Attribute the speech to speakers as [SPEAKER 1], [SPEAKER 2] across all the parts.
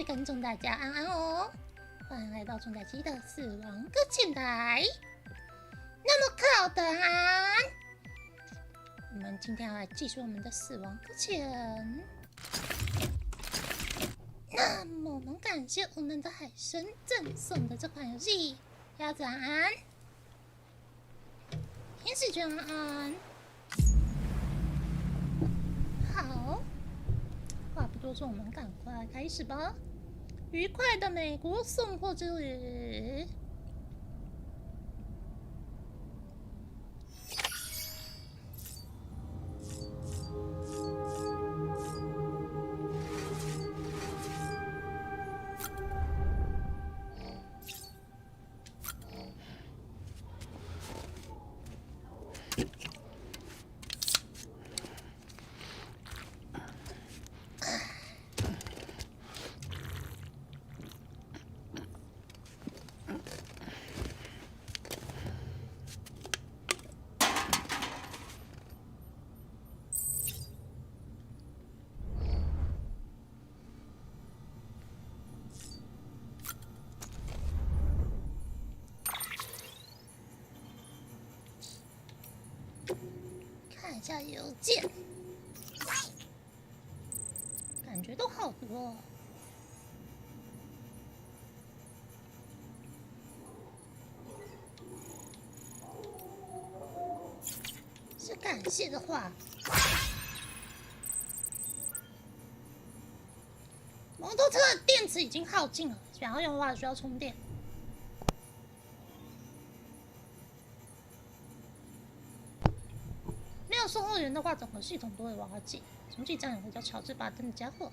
[SPEAKER 1] 跟众大家安安哦，欢迎来到重仔鸡的死亡搁浅台。那么克劳德安，我们今天要来继续我们的死亡搁浅。那么我们感谢无能的海参赠送的这款游戏，鸭子安安，天使犬安安。好，话不多说，我们赶快开始吧。愉快的美国送货之旅。看一下邮件，感觉都好多。是感谢的话。摩托车的电池已经耗尽了，想要用的话需要充电。没有送货员的话，整个系统都会瓦解。重启站有个叫乔治巴登的家伙。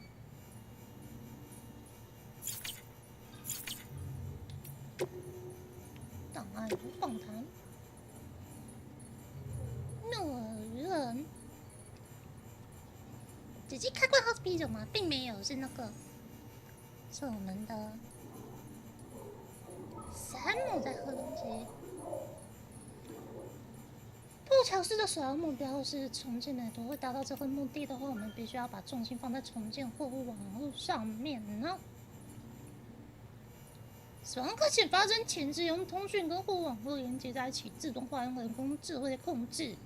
[SPEAKER 1] 档案与访谈。诺尔鱼人。姐姐开过好啤酒吗？并没有，是那个，是我们的山姆在喝东西。布乔斯的首要目标是重建美国。为达到这个目的的话，我们必须要把重心放在重建货物网络上面呢。死亡搁浅发生前，是用通讯跟货物网络连接在一起，自动化用人工智慧控制。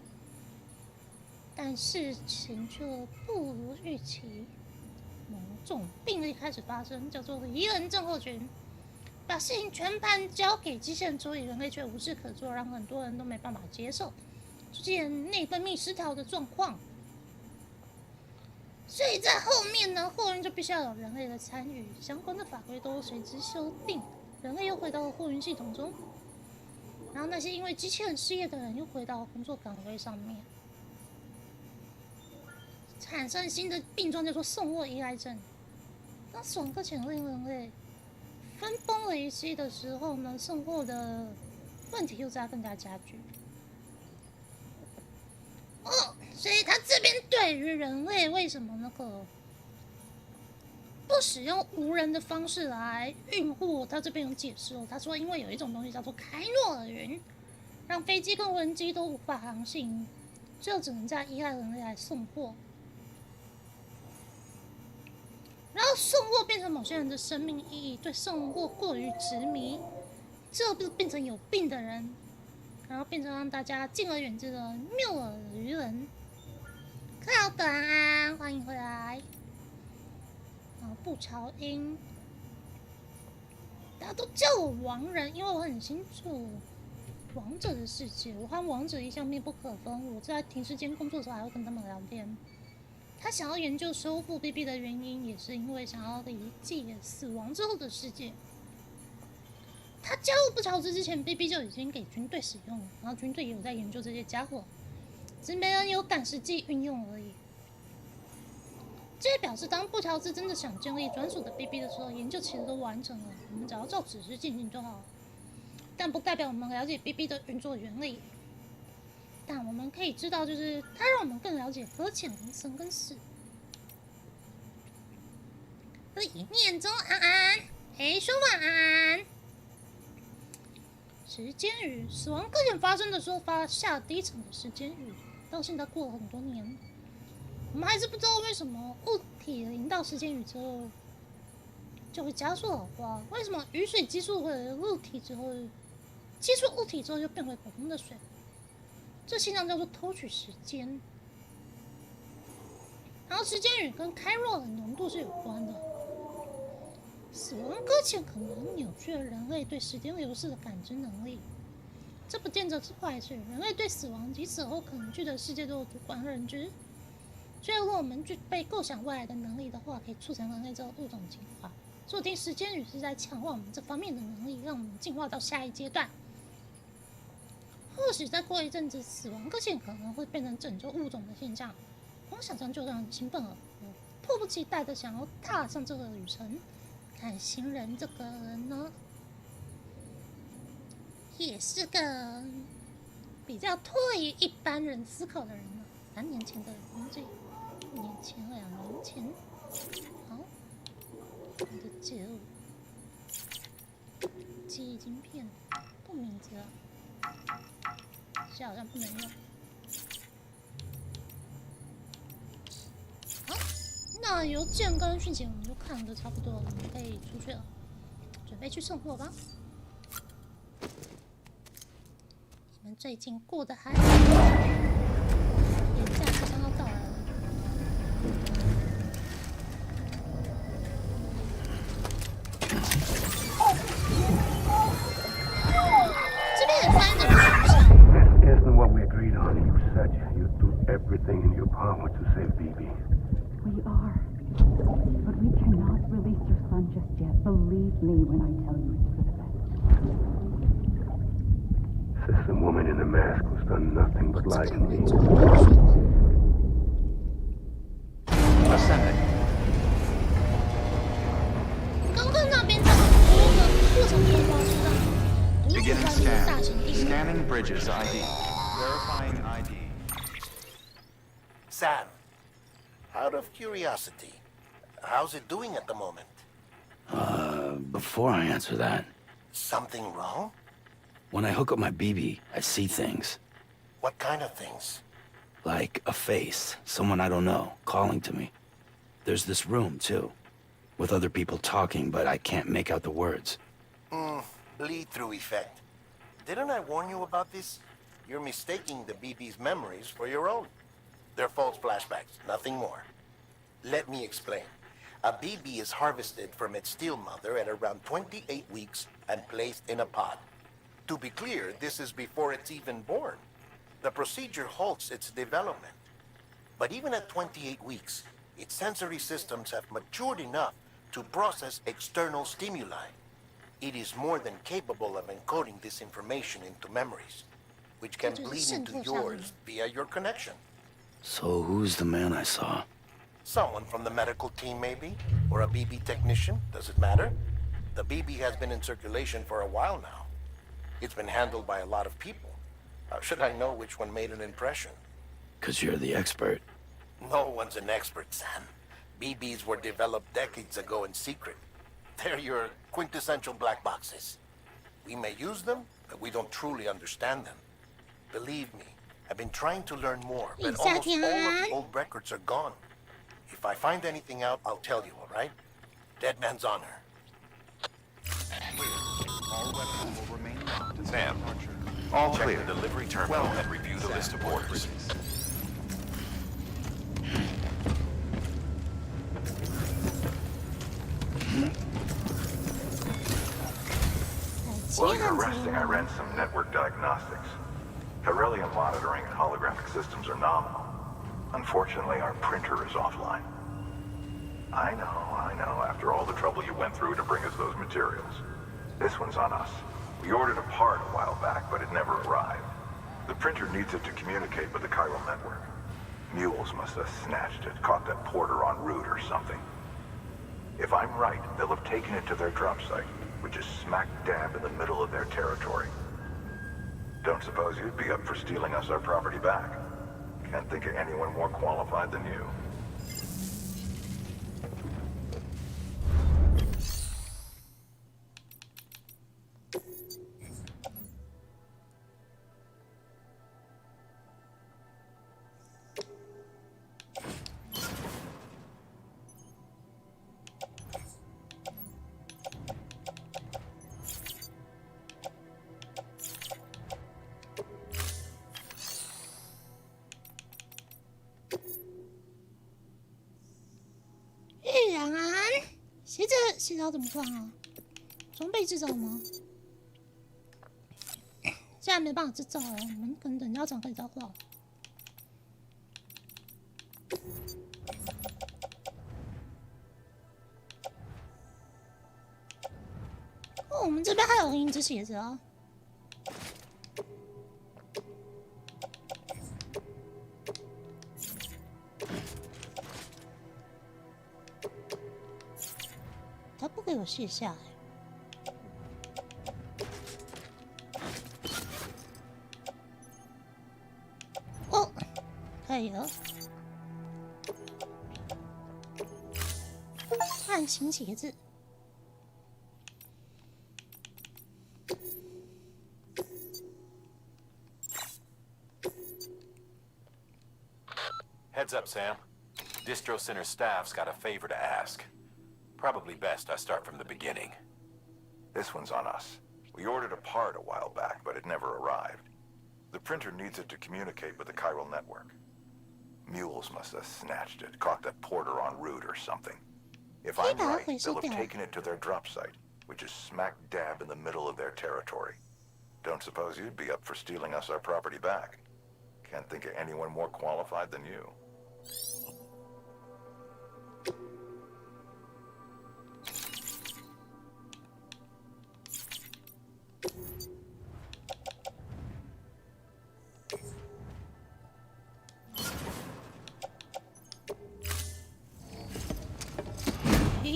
[SPEAKER 1] 但事情却不如预期，某种病例开始发生，叫做离人症候群。把事情全盘交给机器人处理，人类却无事可做，让很多人都没办法接受。出现内分泌失调的状况，所以在后面呢，货运就必须要有人类的参与，相关的法规都随之修订，人类又回到了货运系统中，然后那些因为机器人失业的人又回到工作岗位上面，产生新的病状叫做送货依赖症。当死亡搁浅令人类分崩离析的时候呢，送货的问题又在更加加剧。所以他这边对于人类为什么那个不使用无人的方式来运货，他这边有解释哦。他说，因为有一种东西叫做开诺尔云，让飞机跟无人机都无法航行，就只能在依赖人类来送货。然后送货变成某些人的生命意义，对送货过于执迷，这不是变成有病的人，然后变成让大家敬而远之的谬耳愚人。克劳德安，欢迎回来。然后布乔因，大家都叫我王人，因为我很清楚王者的世界，我和王者一向密不可分。我在停尸间工作的时候还会跟他们聊天。他想要研究修复 BB 的原因，也是因为想要理解死亡之后的世界。他加入布乔斯之前 ，BB 就已经给军队使用了，然后军队也有在研究这些家伙。只没人有赶实际运用而已。这也表示，当布乔斯真的想建立专属的 BB 的时候，研究其实都完成了，我们只要照指示进行就好了。但不代表我们了解 BB 的运作原理。但我们可以知道，就是它让我们更了解搁浅、生跟死。里面中安安，说晚安。时间雨，死亡搁浅发生的时候下第一场的时间雨。到现在过了很多年，我们还是不知道为什么物体淋到时间雨之后就会加速老化。为什么雨水接触回物体之后，接触物体之后就变回普通的水？这现象叫做偷取时间。然后时间与跟开若的浓度是有关的。死亡搁浅可能扭曲了人类对时间流逝的感知能力。这不见得是坏事。人类对死亡及死后可能具的世界都有主观认知。所以，如果我们具备构想未来的能力的话，可以促成人类这个物种进化。说不定时间雨是在强化我们这方面的能力，让我们进化到下一阶段。或许再过一阵子，死亡搁浅可能会变成拯救物种的现象。光想象就让人兴奋了，我迫不及待的想要踏上这个旅程。看新人这个人呢，也是个比较脱离一般人思考的人了。3年前的东西，1年前、2年前，好，我的记录，记忆晶片，不名字了，这好像不能用。好，那邮件跟讯息我们就看的差不多了，我们可以出去了，准备去送货吧。你们最近过得还好吗？年假即将要到来了。这边也翻译的不是很像。
[SPEAKER 2] This isn't what we agreed on. You said you'd do everything in your power to save BB.
[SPEAKER 3] We are. But we cannot release your son just yet. Believe me when I tell you it's for the best.
[SPEAKER 2] This woman in the mask who's done nothing but lie to me.
[SPEAKER 4] Ascending.
[SPEAKER 1] 刚刚那边在多个过程中发出的，独自
[SPEAKER 4] Beginning
[SPEAKER 1] 在这大型
[SPEAKER 4] scan.
[SPEAKER 1] 地区。
[SPEAKER 4] Scanning Bridges ID. Verifying ID.
[SPEAKER 5] Sam, out of curiosity, how's it doing at the moment?
[SPEAKER 6] Before I answer that,
[SPEAKER 5] Something wrong?
[SPEAKER 6] when I hook up my BB, I see things.
[SPEAKER 5] What kind of things?
[SPEAKER 6] Like a face, someone I don't know, calling to me. There's this room, too, with other people talking, but I can't make out the words.
[SPEAKER 5] Bleed-through effect. Didn't I warn you about this? You're mistaking the BB's memories for your own. They're false flashbacks, nothing more. Let me explain. A BB is harvested from its steel mother at around 28 weeks and placed in a pod. To be clear, this is before it's even born. The procedure halts its development. But even at 28 weeks, its sensory systems have matured enough to process external stimuli. It is more than capable of encoding this information into memories, which can bleed into yours via your connection.
[SPEAKER 6] So who's the man I saw?
[SPEAKER 5] Someone from the medical team, maybe? Or a BB technician? Does it matter? The BB has been in circulation for a while now. It's been handled by a lot of people. How should I know which one made an impression?
[SPEAKER 6] 'Cause you're the expert.
[SPEAKER 5] No one's an expert, Sam. BBs were developed decades ago in secret. They're your quintessential black boxes. We may use them, but we don't truly understand them. Believe me, I've been trying to learn more, but almost all of the old records are gone. If I find anything out, I'll tell you, all right? Dead man's honor.
[SPEAKER 4] All weapons will remain locked until
[SPEAKER 7] Sam.
[SPEAKER 4] departure.
[SPEAKER 7] All
[SPEAKER 4] Check
[SPEAKER 7] clear.
[SPEAKER 4] the
[SPEAKER 7] Delivery terminal
[SPEAKER 4] Welcome,
[SPEAKER 7] and review the
[SPEAKER 4] Sam.
[SPEAKER 7] list of orders.
[SPEAKER 8] While you're resting, I ran some network diagnostics. Beryllium monitoring and holographic systems are nominal. Unfortunately, our printer is offline. I know, after all the trouble you went through to bring us those materials. This one's on us. We ordered a part a while back, but it never arrived. The printer needs it to communicate with the chiral network. Mules must have snatched it, caught that porter en route or something. If I'm right, they'll have taken it to their drop site, which is smack dab in the middle of their territory. Don't suppose you'd be up for stealing us our property back? Can't think of anyone more qualified than you.
[SPEAKER 1] 安，鞋子要怎么放啊？装备制造吗？现在没办法制造了，我们可能等药厂可以再画。哦，我们这边还有一只鞋子啊。他不给我卸下来。哦，可以了。换新鞋子。
[SPEAKER 7] Heads up, Sam. Distro Center staff's got a favor to ask. Probably best I start from the beginning.
[SPEAKER 8] This one's on us. We ordered a part a while back, but it never arrived. The printer needs it to communicate with the chiral network. Mules must have snatched it, caught the porter en route or something. If I'm right, they'll have taken it to their drop site, which is smack dab in the middle of their territory. Don't suppose you'd be up for stealing us our property back. Can't think of anyone more qualified than you.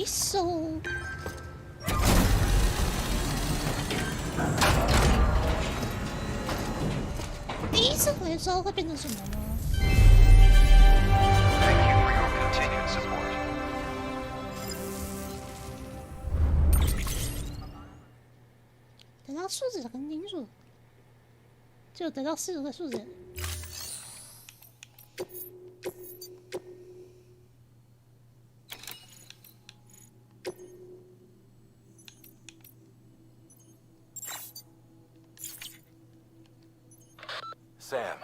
[SPEAKER 1] So 第一次回收会变成什么呢？
[SPEAKER 4] Thank you for your continued support.
[SPEAKER 1] 得到树脂跟金属，就得到4个树脂。
[SPEAKER 7] Sam,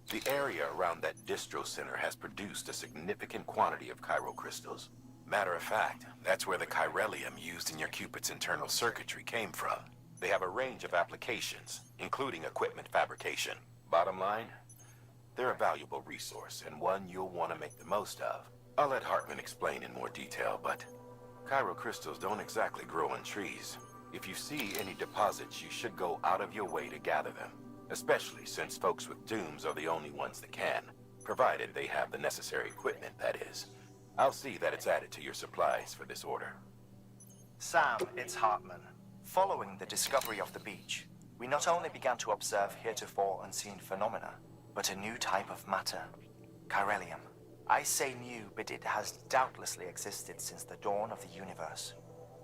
[SPEAKER 7] the area around that distro center has produced a significant quantity of chiral crystals. Matter of fact, that's where the chiralium used in your Cupid's internal circuitry came from. They have a range of applications, including equipment fabrication. Bottom line, they're a valuable resource and one you'll want to make the most of. I'll let Hartman explain in more detail, but chiral crystals don't exactly grow on trees. If you see any deposits, you should go out of your way to gather them. Especially since folks with dooms are the only ones that can, provided they have the necessary equipment, that is. I'll see that it's added to your supplies for this order.
[SPEAKER 9] Sam, it's Hartman. Following the discovery of the beach, we not only began to observe heretofore unseen phenomena, but a new type of matter, chiralium. I say new, but it has doubtlessly existed since the dawn of the universe.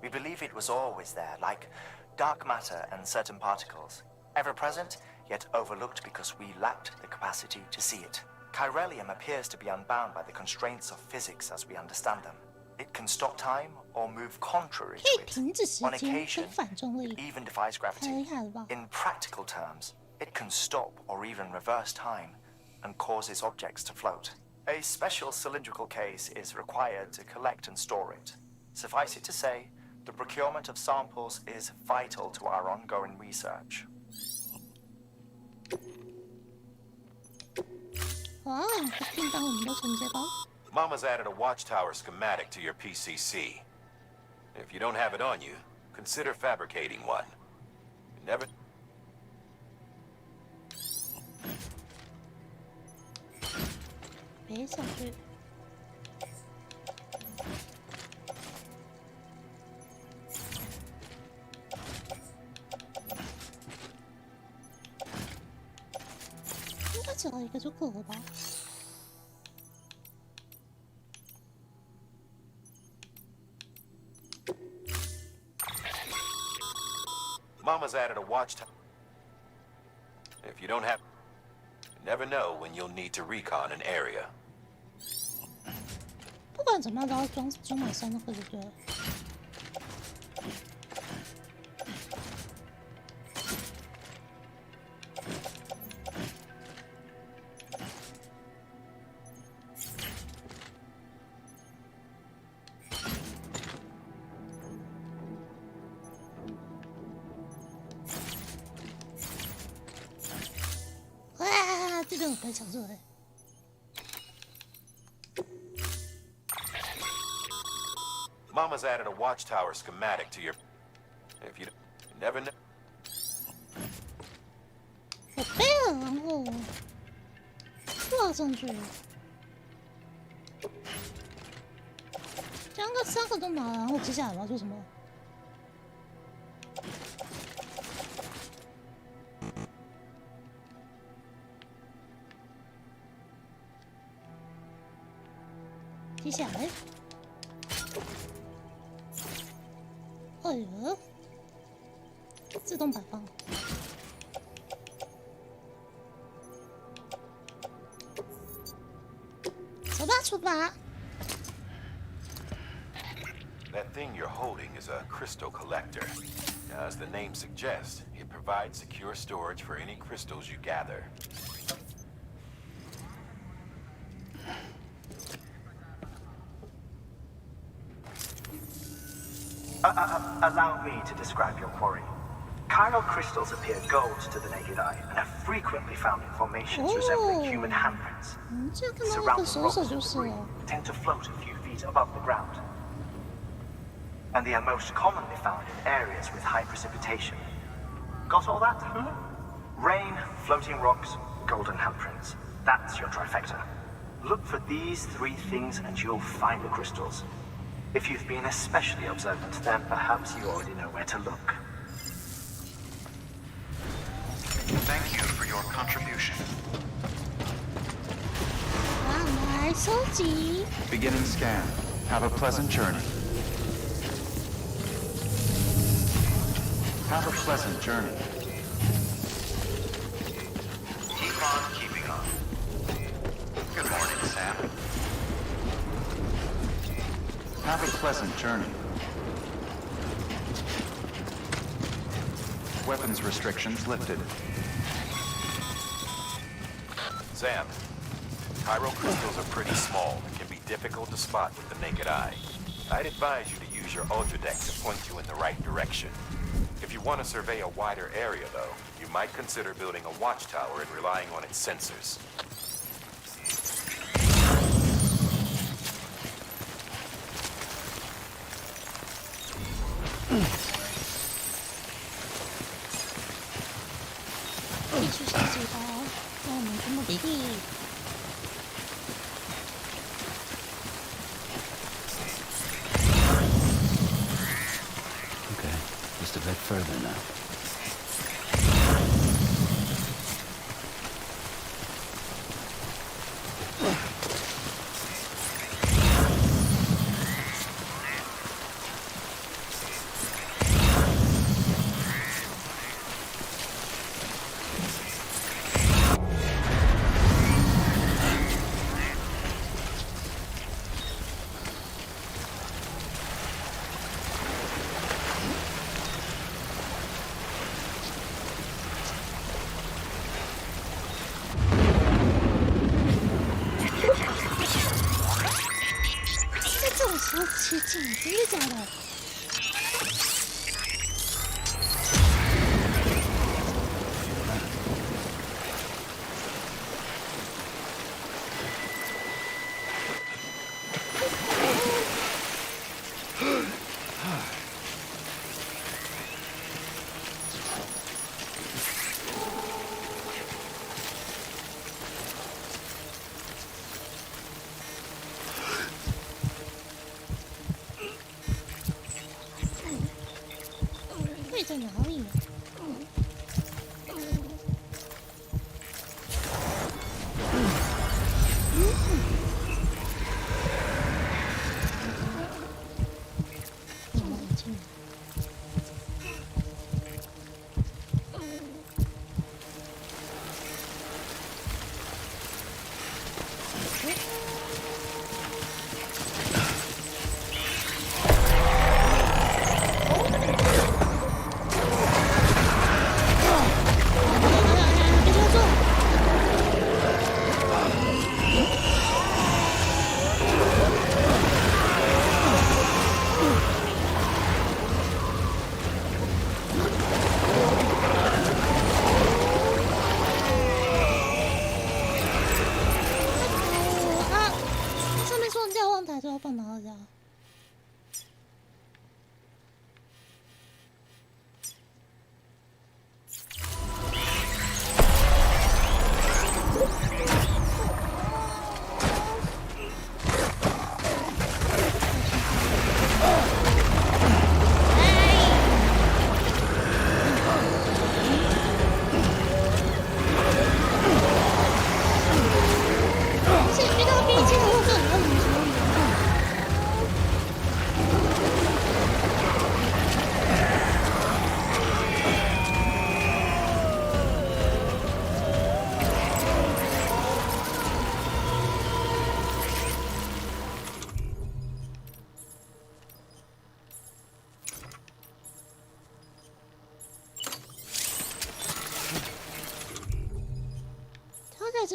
[SPEAKER 9] We believe it was always there, like dark matter and certain particles, ever present, yet overlooked because we lacked the capacity to see it. Chiralium appears to be unbound by the constraints of physics as we understand them. It can stop time or move contrary to it. On occasion, it even defies gravity. In practical terms, it can stop or even reverse time and causes objects to float. A special cylindrical case is required to collect and store it. Suffice it to say, the procurement of samples is vital to our ongoing research.
[SPEAKER 7] Mama's added a watchtower schematic to your PCC. If you don't have it on you, consider fabricating one. Never... Mama's added a watchtower. If you don't have... You never know when you'll need to recon an area.
[SPEAKER 1] 不管怎么样都要装满3个就对了。在抢这哎。
[SPEAKER 7] Mama's added a watchtower schematic to your... If you never know...
[SPEAKER 1] 我背了，然后挂上去。这样个3个都拿了，然后接下来我要做什么？接下来，哎呦，自动摆放。走吧，出发。
[SPEAKER 7] That thing you're holding is a crystal collector. Now, as the name suggests, it provides secure storage for any crystals you gather.
[SPEAKER 9] Allow me to describe your quarry. Chiral crystals appear gold to the naked eye and are frequently found in formations resembling human handprints. Surrounding rocks and debris tend to float a few feet above the ground. And they are most commonly found in areas with high precipitation. Got all that? Rain, floating rocks, golden handprints. That's your trifecta. Look for these 3 things and you'll find the crystals. If you've been especially observant, then perhaps you already know where to look.
[SPEAKER 4] Thank you for your contribution.
[SPEAKER 1] 来收集。
[SPEAKER 10] Beginning scan. Have a pleasant journey. Have a pleasant journey.
[SPEAKER 4] Keep on keeping on. Good morning, Sam.
[SPEAKER 10] Have a pleasant journey. Weapons restrictions lifted.
[SPEAKER 7] Sam, chiral crystals are pretty small and can be difficult to spot with the naked eye. I'd advise you to use your ultra deck to point you in the right direction. If you want to survey a wider area, though, you might consider building a watchtower and relying on its sensors.
[SPEAKER 1] 必须收集到，让我们去目的地。
[SPEAKER 6] Okay, just a bit further now.
[SPEAKER 1] 切近，真的假的？在哪里？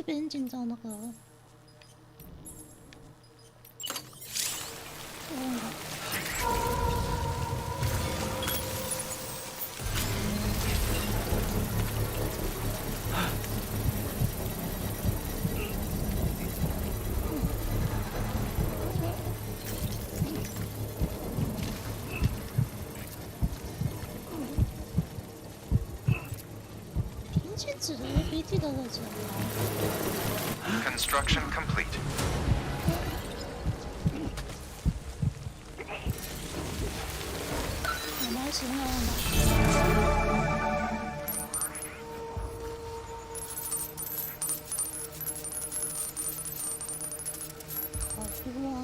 [SPEAKER 1] 是别人建造那个。凭借纸的 ABT 的乐趣。
[SPEAKER 10] Construction complete.
[SPEAKER 1] 我蛮喜欢的。好多啊！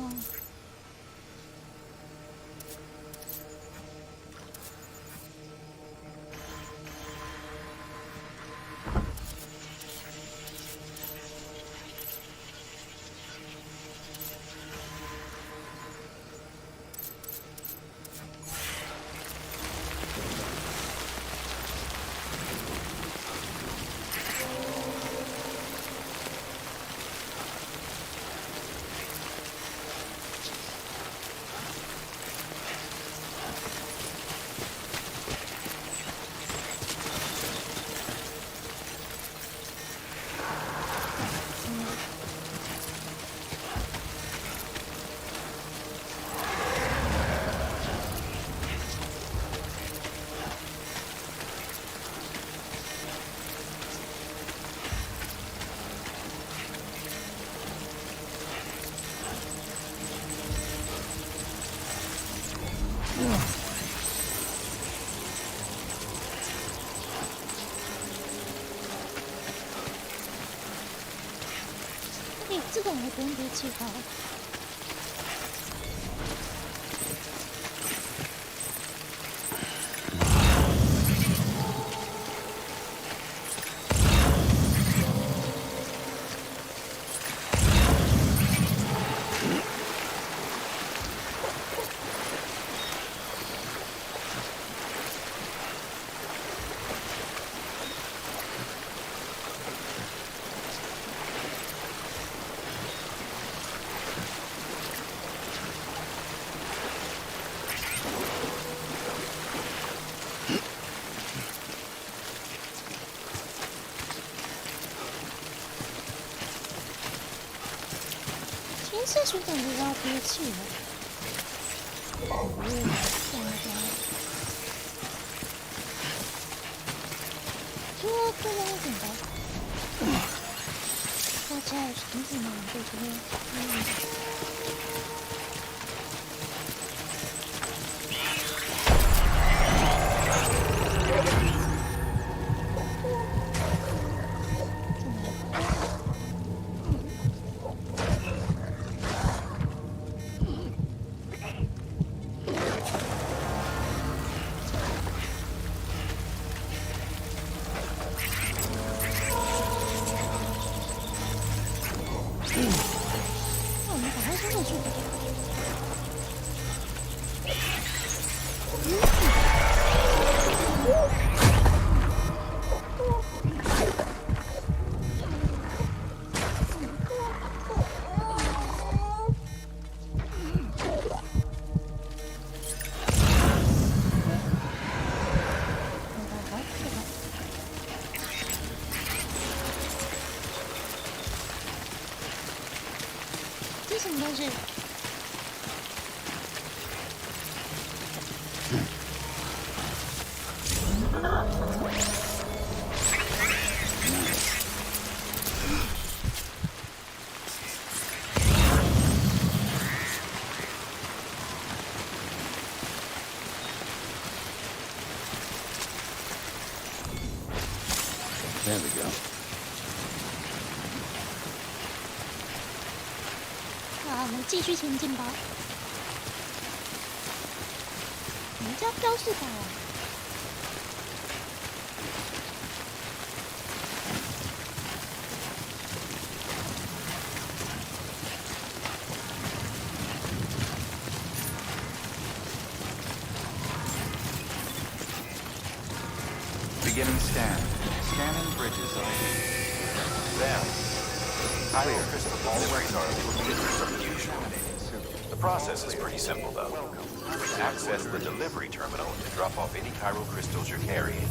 [SPEAKER 1] 这个我不用别气它。这水感觉要憋气了。就要多了一点吧。大家有什么什么对这个？这什么东西？There
[SPEAKER 6] we go.
[SPEAKER 1] 好，我们继续前进吧。人家标示牌啊。
[SPEAKER 10] Beginning scan. Scanning bridges. There.
[SPEAKER 7] Chiral crystal deliveries are a little different from the usual. The process is pretty simple, though. Access the delivery terminal to drop off any chiral crystals you're carrying.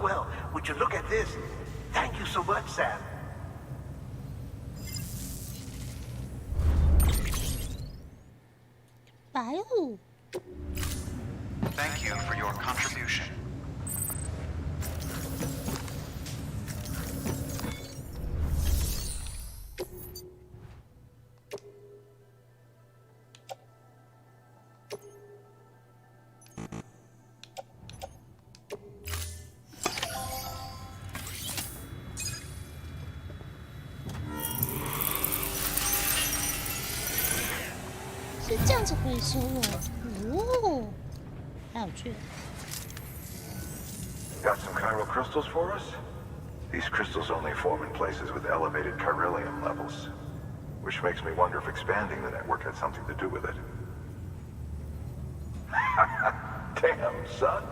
[SPEAKER 5] Well, would you look at this? Thank you so much, Sam.
[SPEAKER 10] Thank you for your contribution.
[SPEAKER 1] 是这样子回收哦，还有趣。
[SPEAKER 8] Got some chiral crystals for us? These crystals only form in places with elevated chiralium levels, which makes me wonder if expanding the network had something to do with it. Damn, son.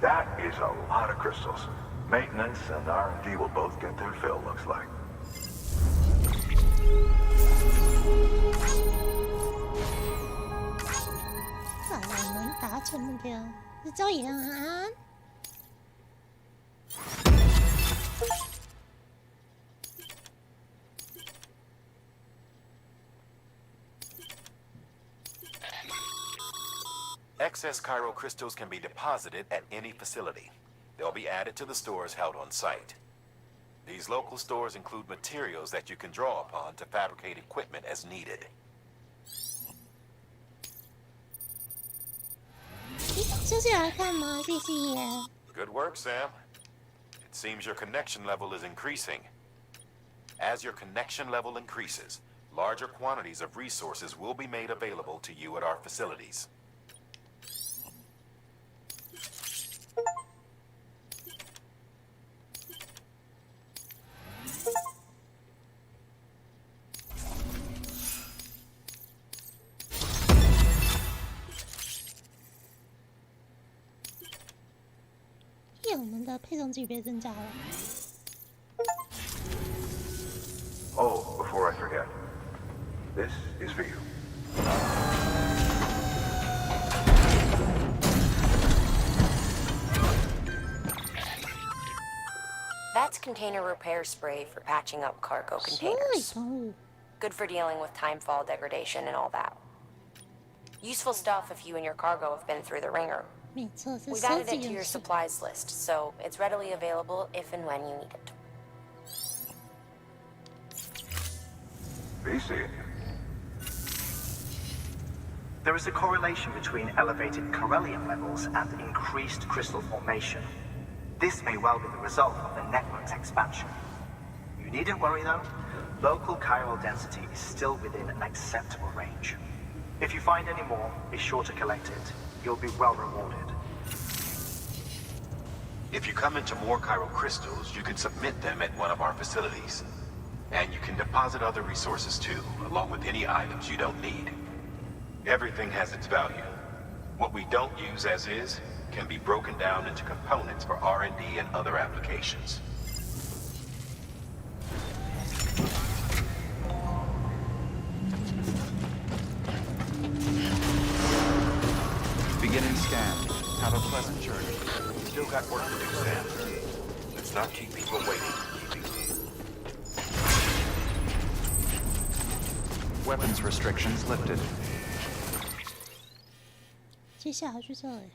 [SPEAKER 8] That is a lot of crystals. Maintenance and R&D will both get their fill, looks like.
[SPEAKER 1] 好，我们达成目标，日照延安。
[SPEAKER 7] Excess chiral crystals can be deposited at any facility. They'll be added to the stores held on site. These local stores include materials that you can draw upon to fabricate equipment as needed.
[SPEAKER 1] 休息来看吗？谢谢。
[SPEAKER 7] Good work, Sam. It seems your connection level is increasing. As your connection level increases, larger quantities of resources will be made available to you at our facilities.
[SPEAKER 1] Yeah, 我们的配送级别增加了。
[SPEAKER 8] Oh, before I forget, this is for you.
[SPEAKER 11] That's container repair spray for patching up cargo containers. Good for dealing with timefall degradation and all that. Useful stuff if you and your cargo have been through the ringer.
[SPEAKER 1] 没错，是
[SPEAKER 11] We've
[SPEAKER 1] 收
[SPEAKER 11] added
[SPEAKER 1] 集
[SPEAKER 11] it to
[SPEAKER 1] 游
[SPEAKER 11] your
[SPEAKER 1] 戏。
[SPEAKER 11] supplies list, so it's readily available if and when you need it.
[SPEAKER 8] BC.
[SPEAKER 9] There is a correlation between elevated chiralium levels and increased crystal formation. This may well be the result of the network's expansion. You needn't worry though. Local chiral density is still within an acceptable range. If you find any more, be sure to collect it. You'll be well rewarded.
[SPEAKER 7] If you come into more chiral crystals, you can submit them at one of our facilities. And you can deposit other resources too, along with any items you don't need. Everything has its value. What we don't use as is can be broken down into components for R&D and other applications.
[SPEAKER 10] Beginning scan. Have a pleasant journey.
[SPEAKER 7] Still got work to do, Sam. Let's not keep people waiting.
[SPEAKER 10] Weapons restrictions lifted.
[SPEAKER 1] 接下来去这里。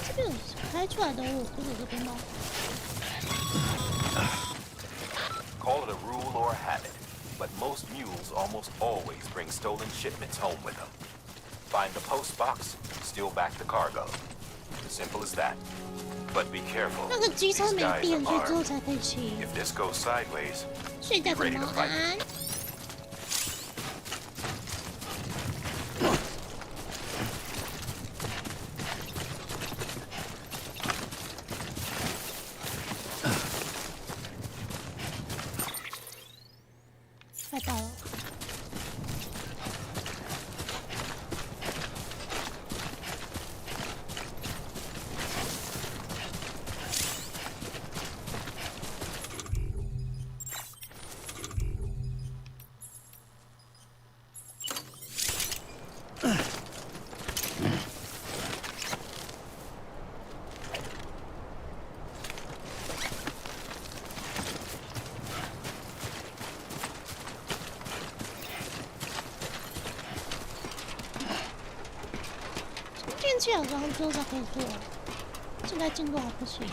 [SPEAKER 1] 这边有开出来的，我不是这边吗？
[SPEAKER 7] mules almost always bring stolen shipments home with them. Find the post box, steal back the cargo. Simple as that. But be careful.
[SPEAKER 1] 那个机车
[SPEAKER 7] These
[SPEAKER 1] 没
[SPEAKER 7] guys
[SPEAKER 1] 电，
[SPEAKER 7] are
[SPEAKER 1] 所以之后
[SPEAKER 7] armed.
[SPEAKER 1] 才可以骑。
[SPEAKER 7] If this goes sideways,
[SPEAKER 1] 睡觉
[SPEAKER 7] be
[SPEAKER 1] 怎
[SPEAKER 7] ready
[SPEAKER 1] 么
[SPEAKER 7] to fight.
[SPEAKER 1] 安？快到了。电器好像之后才可以做，现在进度还不行。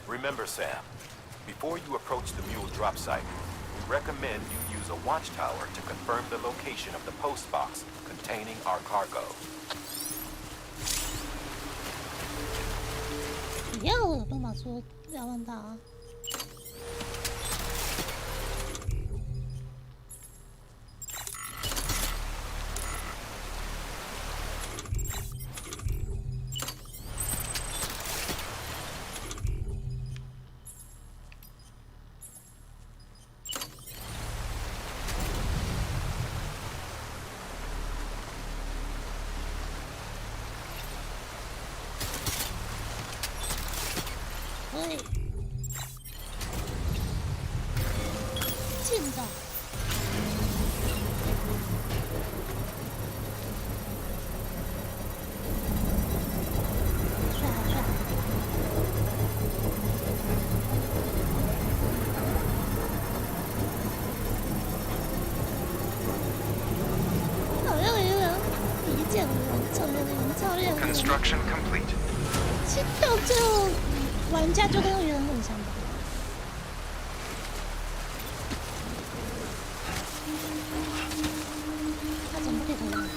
[SPEAKER 7] Remember, Sam, before you approach the mule drop site, we recommend you use a watchtower to confirm the location of the post box containing our cargo.
[SPEAKER 1] 不要了，帮忙说不要问他啊。对，进的。帅啊帅！好像有人理解的人，教练的人，教练的人。
[SPEAKER 10] Construction complete.
[SPEAKER 1] 其实到最后。玩家就跟原人很像吧。他怎么给他玩？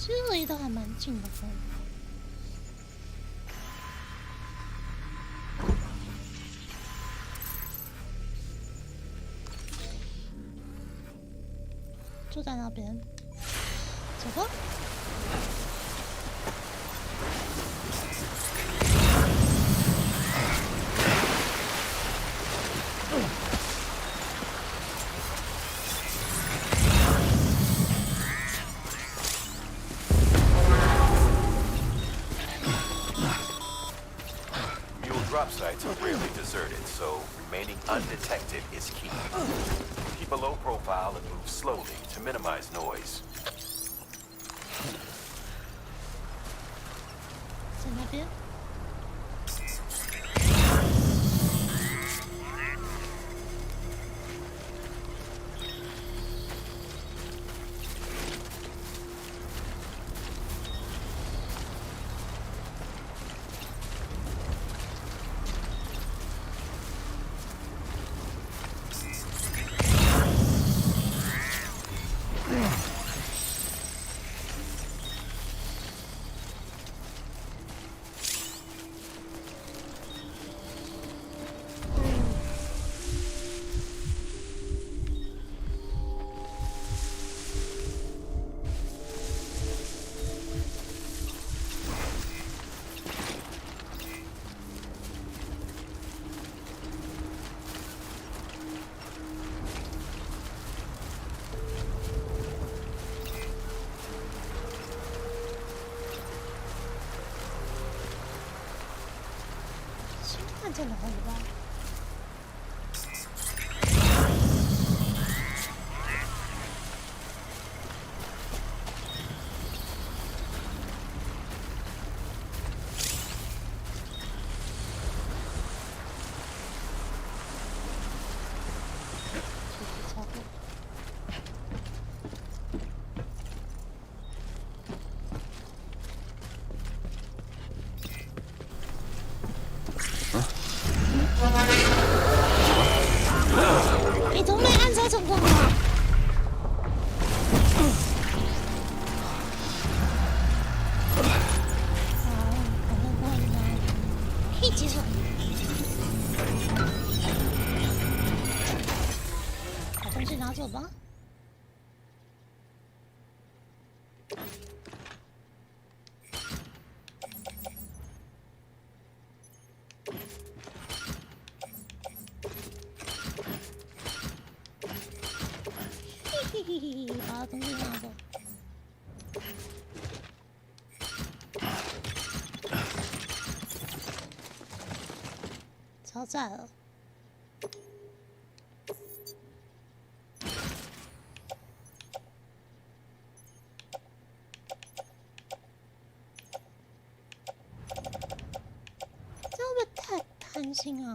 [SPEAKER 1] 这里都还蛮近的风。就在那边，走吧。
[SPEAKER 7] Drop sites are rarely deserted, so remaining undetected is key. Keep a low profile and move slowly to minimize noise.
[SPEAKER 1] 在那边。这哪里吧？你怎么没按车成功啊？好，反正不会拿，可以接受。把东西拿走吧。把东西拿走。超载了。这会不会太贪心啊？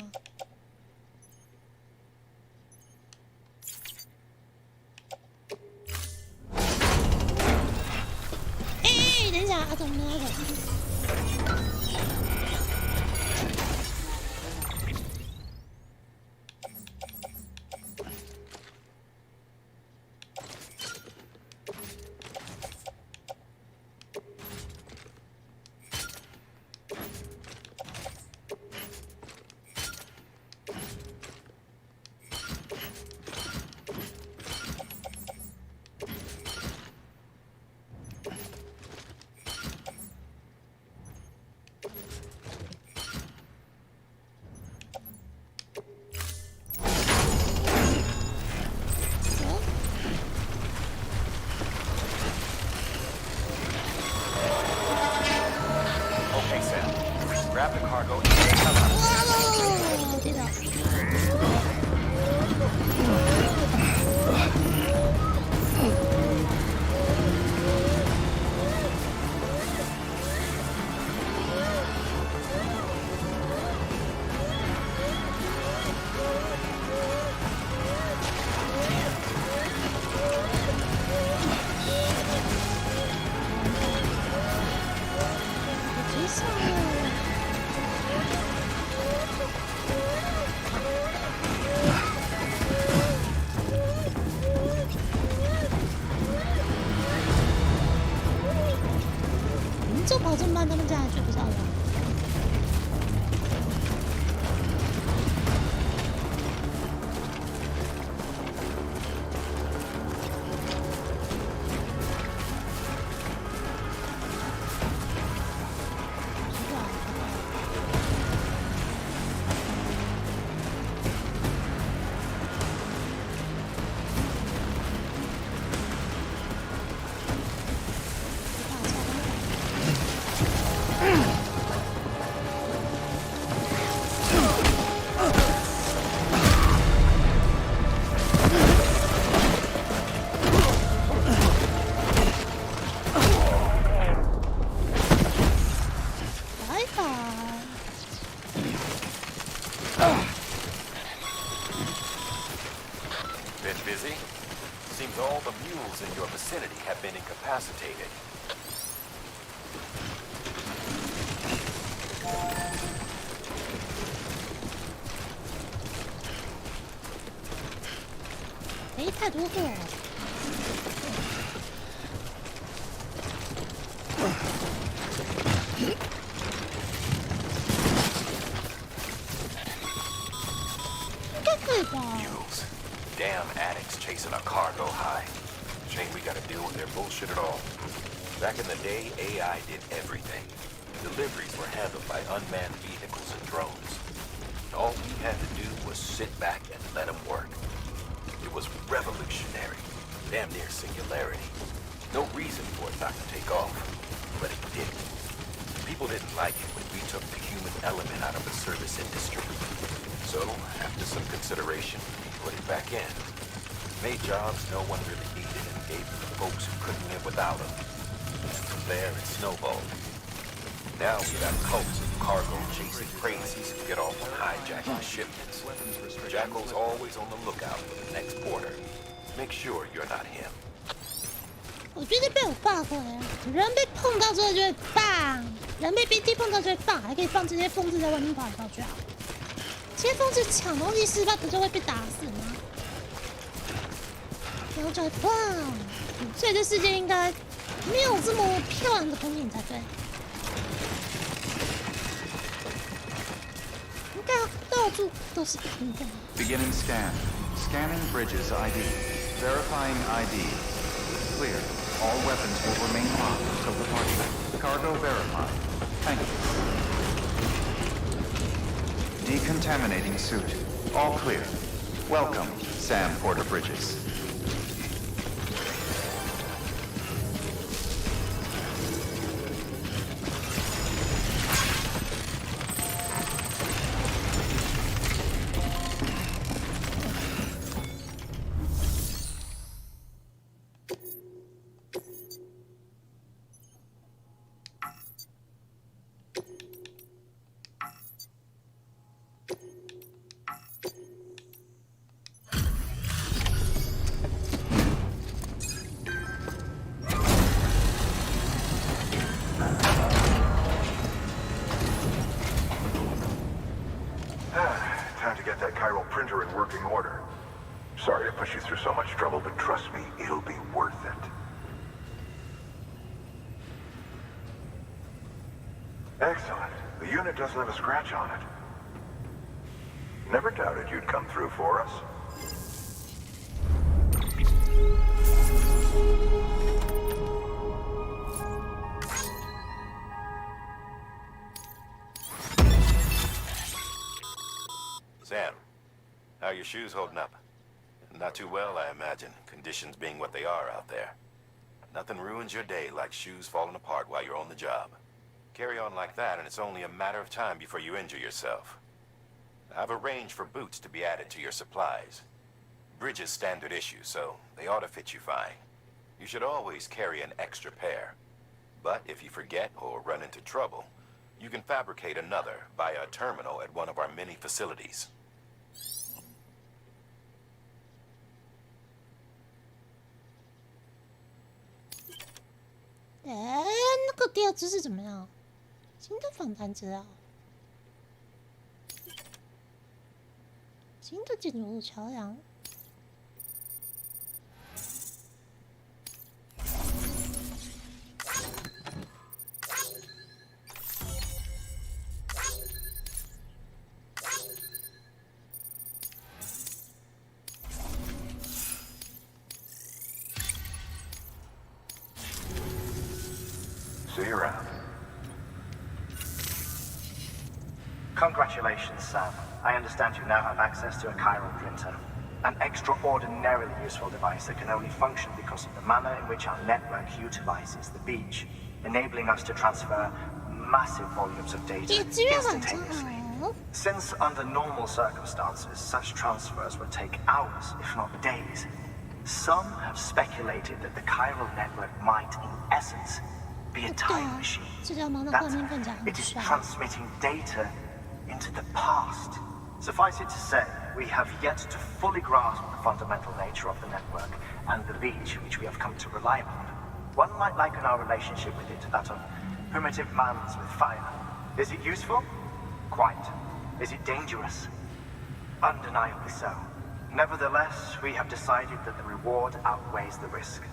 [SPEAKER 1] 等一下，阿总，阿总。
[SPEAKER 10] Grab the cargo and come out.
[SPEAKER 1] 哇，对的。接上了。这跑这么慢，他们这样追不上了。
[SPEAKER 7] Been busy? Seems all the mules in your vicinity have been incapacitated.
[SPEAKER 1] Eh, 太多货了。应该可以吧？
[SPEAKER 7] Mules. Damn addicts chasing a cargo high. Shame we gotta deal with their bullshit at all. Back in the day, AI did everything. Deliveries were handled by unmanned vehicles and drones. All we had to do was sit back and let them work. It was revolutionary, damn near singularity. No reason for it not to take off, but it did. People didn't like it when we took the human element out of the service industry. So, after some consideration, we put it back in. Made jobs no one really needed and gave them to folks who couldn't live without them. From there, it snowballed. Now we got cults of cargo chasing crazies who get off on hijacking shipments. Jackal's always on the lookout for the next porter. Make sure you're not him.
[SPEAKER 1] 我觉得被我 bug 了，人被碰到之后就会放，人被 BT 碰到就会放，还可以放这些疯子在外面跑来跑去啊！这些疯子抢东西失败不就会被打死吗？然后就会放，所以这世界应该没有这么漂亮的风景才对。应该到处都是平的。
[SPEAKER 10] Beginning scan. Scanning bridges ID. Verifying ID. Clear. All weapons will remain locked until departure. Cargo verified. Thank you. Decontaminating suit. All clear. Welcome, Sam Porter Bridges.
[SPEAKER 8] Time to get that chiral printer in working order. Sorry to push you through so much trouble, but trust me, it'll be worth it. Excellent. The unit doesn't have a scratch on it. Never doubted you'd come through for us.
[SPEAKER 7] Sam, how are your shoes holding up? Not too well, I imagine, conditions being what they are out there. Nothing ruins your day like shoes falling apart while you're on the job. Carry on like that, and it's only a matter of time before you injure yourself. I've arranged for boots to be added to your supplies. Bridges standard issue, so they ought to fit you fine. You should always carry an extra pair. But if you forget or run into trouble, you can fabricate another via a terminal at one of our many facilities.
[SPEAKER 1] 那个第二只是怎么样？新的访谈资料，新的建筑物桥梁。
[SPEAKER 8] See you around.
[SPEAKER 9] Congratulations, Sam. I understand you now have access to a chiral printer. An extraordinarily useful device that can only function because of the manner in which our network utilizes the beach, enabling us to transfer massive volumes of data instantaneously. Since under normal circumstances, such transfers would take hours, if not days, some have speculated that the chiral network might, in essence, be a time machine. That it is transmitting data into the past. Suffice it to say, we have yet to fully grasp the fundamental nature of the network and the beach which we have come to rely upon. One might liken our relationship with it to that of primitive mans with fire. Is it useful? Quite. Is it dangerous? Undeniably so. Nevertheless, we have decided that the reward outweighs the risk.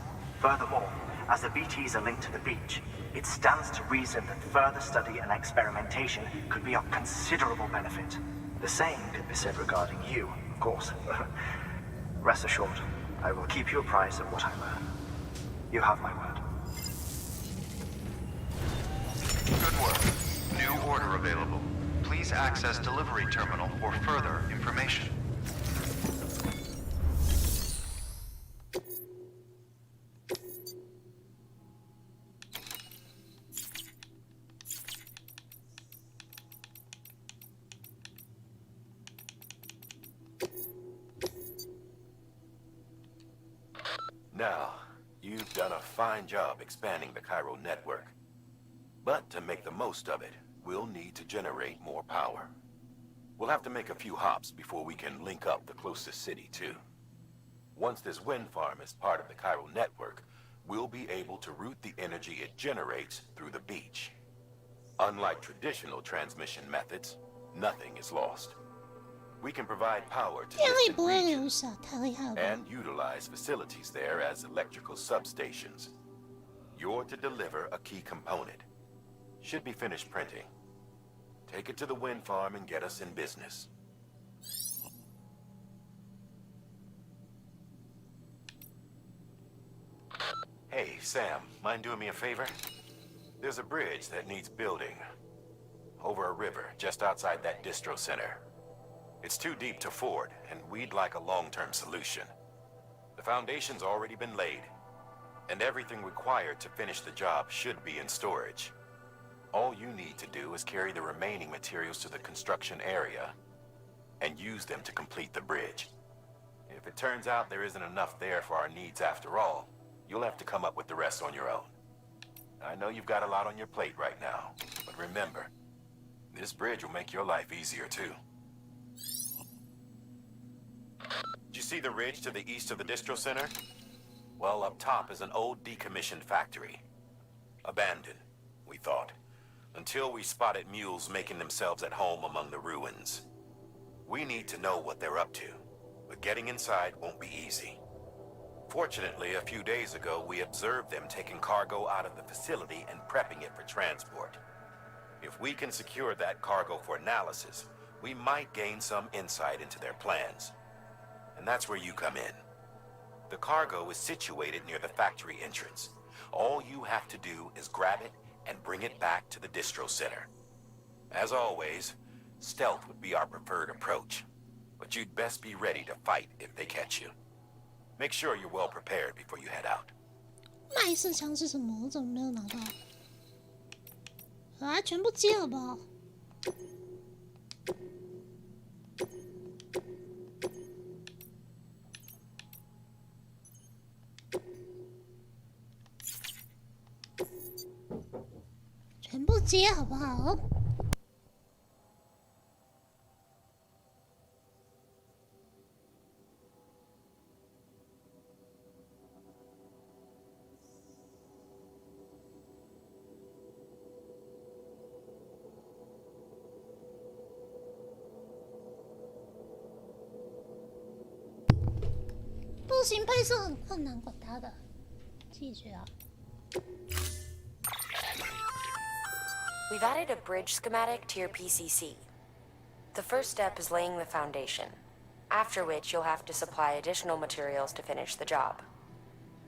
[SPEAKER 9] Furthermore, as the BTs are linked to the beach, it stands to reason that further study and experimentation could be of considerable benefit. The same could be said regarding you, of course. Rest assured, I will keep you apprised of what I learn. You have my word.
[SPEAKER 10] Good work. New order available. Please access delivery terminal for further information.
[SPEAKER 7] Now, you've done a fine job expanding the Cairo network. But to make the most of it, we'll need to generate more power. We'll have to make a few hops before we can link up the closest city, too. Once this wind farm is part of the Cairo network, we'll be able to route the energy it generates through the beach. Unlike traditional transmission methods, nothing is lost. We can provide power to distant regions and utilize facilities there as electrical substations. You're to deliver a key component. Should be finished printing. Take it to the wind farm and get us in business. Hey, Sam, mind doing me a favor? There's a bridge that needs building. Over a river, just outside that distro center. It's too deep to ford, and we'd like a long-term solution. The foundation's already been laid, and everything required to finish the job should be in storage. All you need to do is carry the remaining materials to the construction area and use them to complete the bridge. If it turns out there isn't enough there for our needs after all, you'll have to come up with the rest on your own. I know you've got a lot on your plate right now, but remember, this bridge will make your life easier too. Did you see the ridge to the east of the distro center? Well, up top is an old decommissioned factory. Abandoned, we thought, until we spotted mules making themselves at home among the ruins. We need to know what they're up to, but getting inside won't be easy. Fortunately, a few days ago, we observed them taking cargo out of the facility and prepping it for transport. If we can secure that cargo for analysis, we might gain some insight into their plans. And that's where you come in. The cargo is situated near the factory entrance. All you have to do is grab it and bring it back to the distro center. As always, stealth would be our preferred approach, but you'd best be ready to fight if they catch you. Make sure you're well prepared before you head out.
[SPEAKER 1] 麦式枪是什么？我怎么没有拿到？来，全部接好不好？全部接好不好？不行，配色很困难，管他的，继续啊。
[SPEAKER 11] We've added a bridge schematic to your PCC. The first step is laying the foundation, after which you'll have to supply additional materials to finish the job.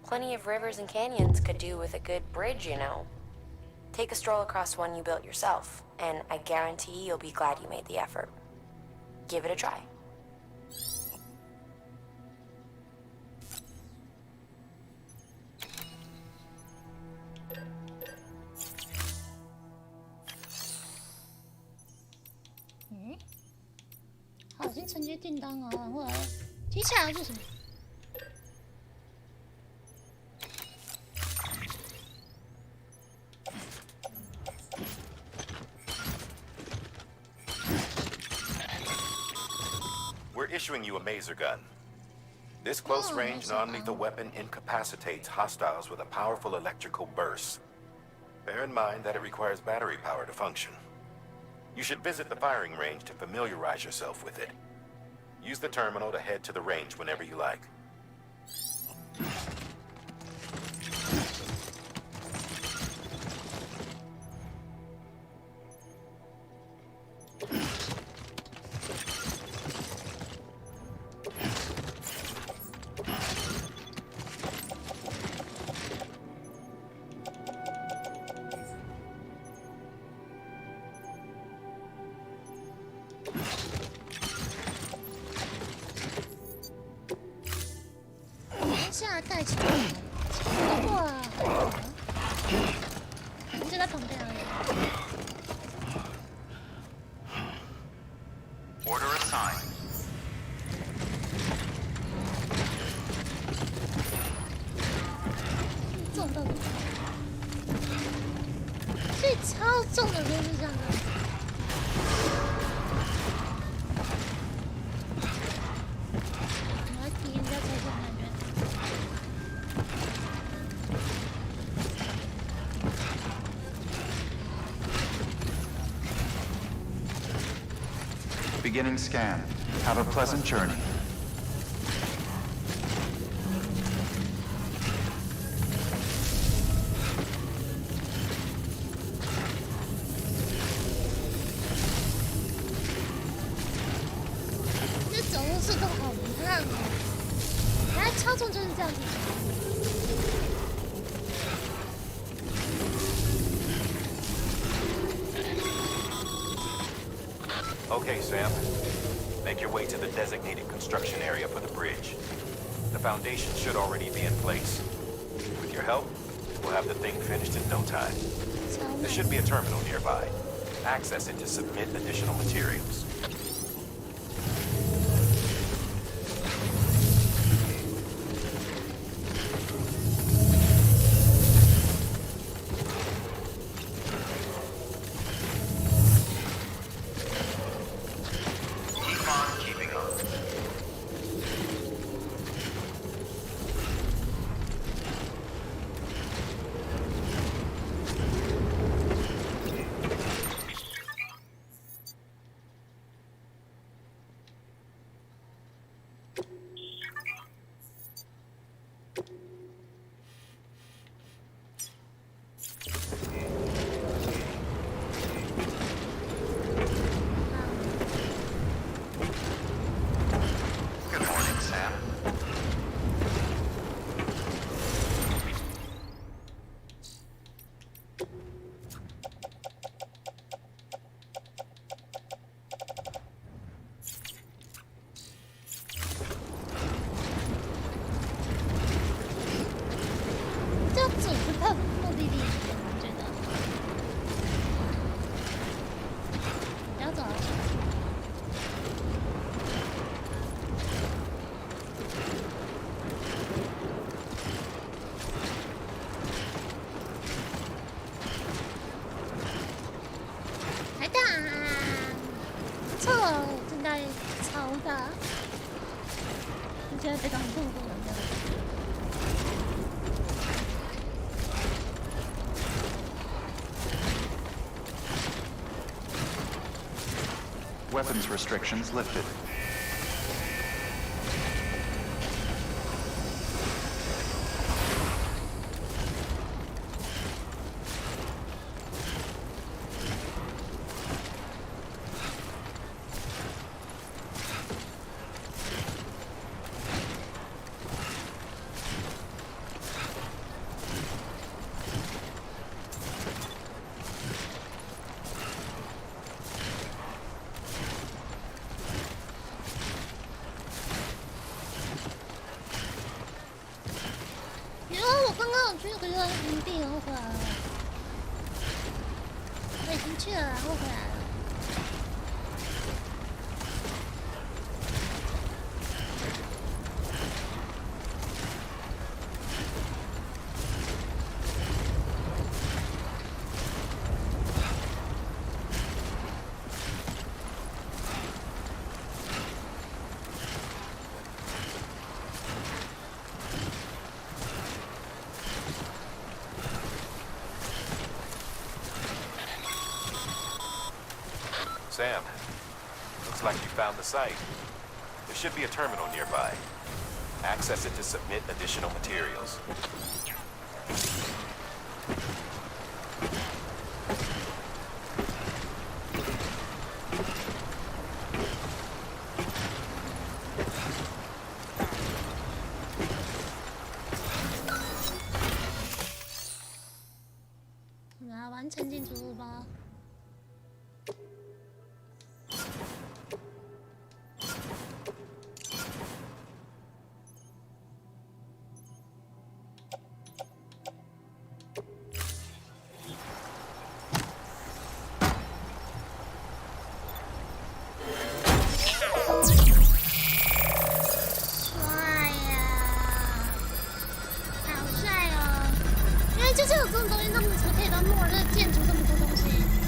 [SPEAKER 11] Plenty of rivers and canyons could do with a good bridge, you know. Take a stroll across one you built yourself, and I guarantee you'll be glad you made the effort. Give it a try.
[SPEAKER 1] 嗯，好，已经承接订单了，然后接下来是什么？
[SPEAKER 7] We're issuing you a maser gun. This close-range, non-lethal weapon incapacitates hostiles with a powerful electrical burst. Bear in mind that it requires battery power to function. You should visit the firing range to familiarize yourself with it. Use the terminal to head to the range whenever you like.
[SPEAKER 10] Order assigned. Beginning scan. Have a pleasant journey.
[SPEAKER 7] Okay, Sam. Make your way to the designated construction area for the bridge. The foundation should already be in place. With your help, we'll have the thing finished in no time. There should be a terminal nearby. Access it to submit additional materials.
[SPEAKER 10] Weapons restrictions lifted.
[SPEAKER 7] Sam, looks like you found the site. There should be a terminal nearby. Access it to submit additional materials.
[SPEAKER 1] 就是有这种东西，他们才可以到末日建出这么多东西。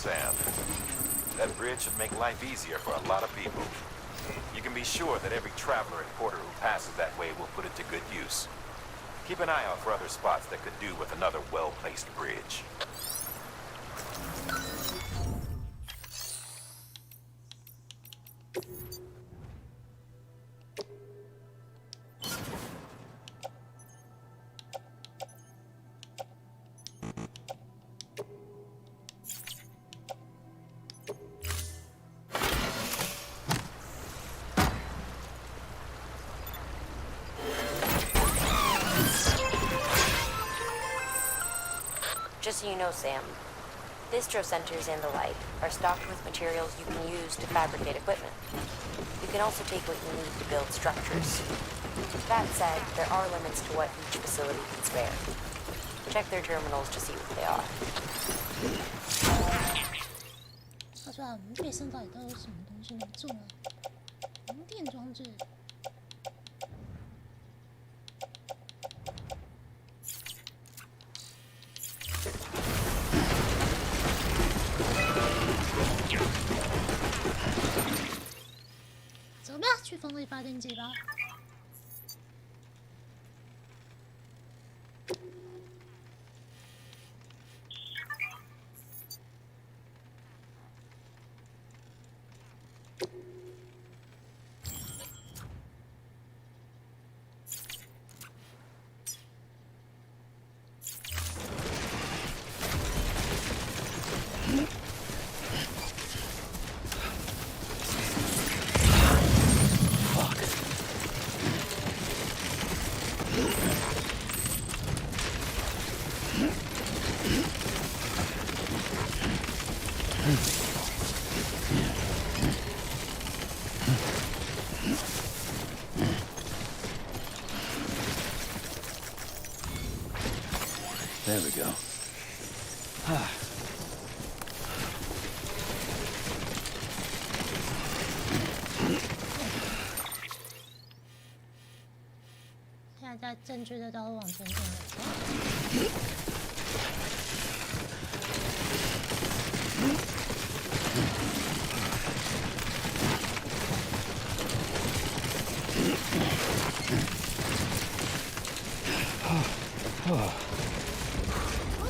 [SPEAKER 7] Sam. That bridge should make life easier for a lot of people. You can be sure that every traveler and porter who passes that way will put it to good use. Keep an eye out for other spots that could do with another well-placed bridge.
[SPEAKER 11] Just so you know, Sam, distro centers and the like are stocked with materials you can use to fabricate equipment. You can also take what you need to build structures. That said, there are limits to what each facility can spare. Check their terminals to see what they are.
[SPEAKER 1] 他说我们背上到底都有什么东西能做呢？红电装置。走吧，去风力发电机吧。
[SPEAKER 6] There we go. Ah.
[SPEAKER 1] 现在在正确的道路往前进了。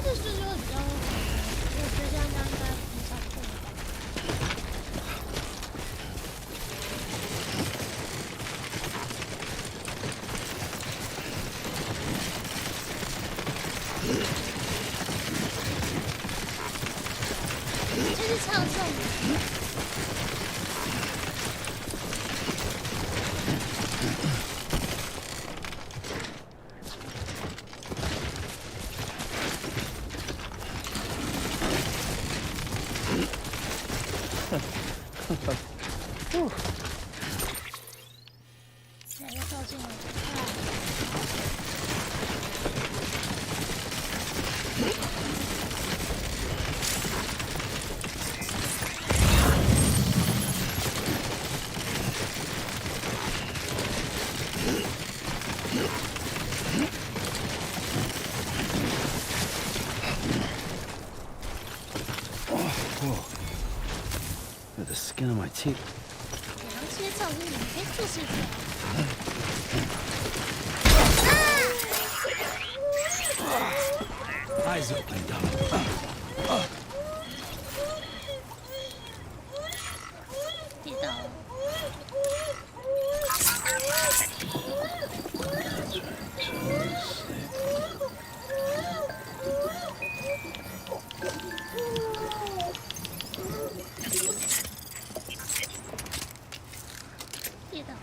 [SPEAKER 1] 这是就会比较，我觉得这样应该差不多了吧。这是唱诵的。现在要靠近了，With
[SPEAKER 6] the skin on my teeth.
[SPEAKER 1] 凉切草是你们可以做事情。
[SPEAKER 6] Eyes open, dumb.
[SPEAKER 1] 跌倒了。跌倒了。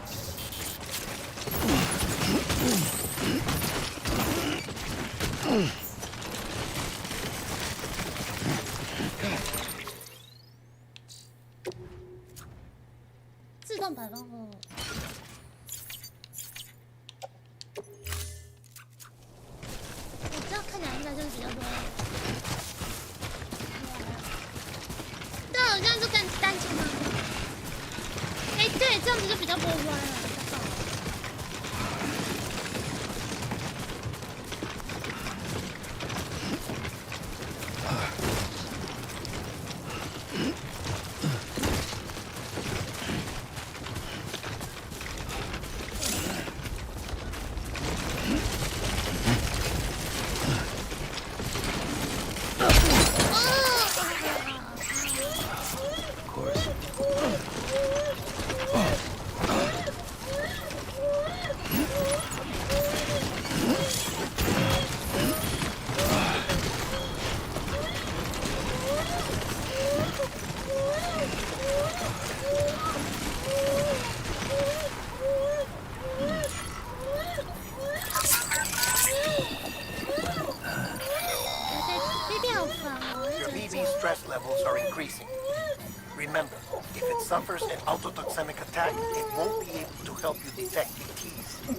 [SPEAKER 1] 自动摆放后，我这样看起来应该就是比较多。对，我这样就更单纯了。哎，对，这样子就比较不会歪了，比较好。
[SPEAKER 5] levels are increasing. Remember, if it suffers an autotoxemic attack, it won't be able to help you detect BTs.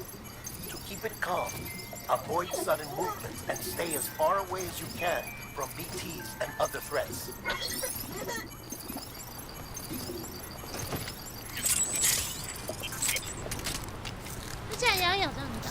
[SPEAKER 5] To keep it calm, avoid sudden movements and stay as far away as you can from BTs and other threats.
[SPEAKER 1] 它竟然也要咬到你的。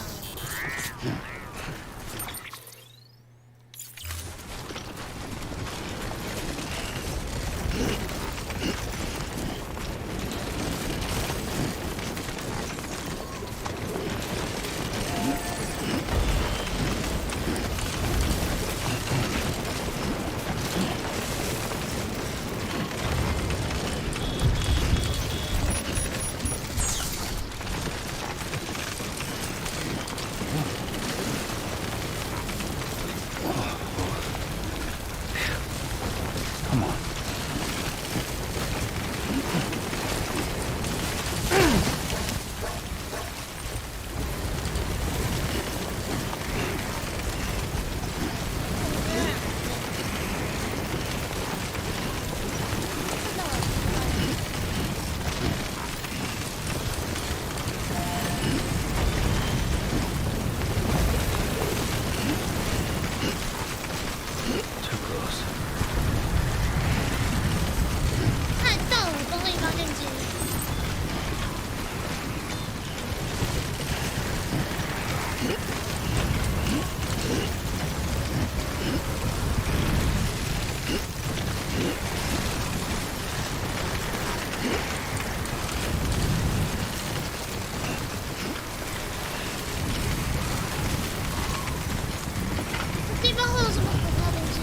[SPEAKER 1] 地方会有什么可怕的东西？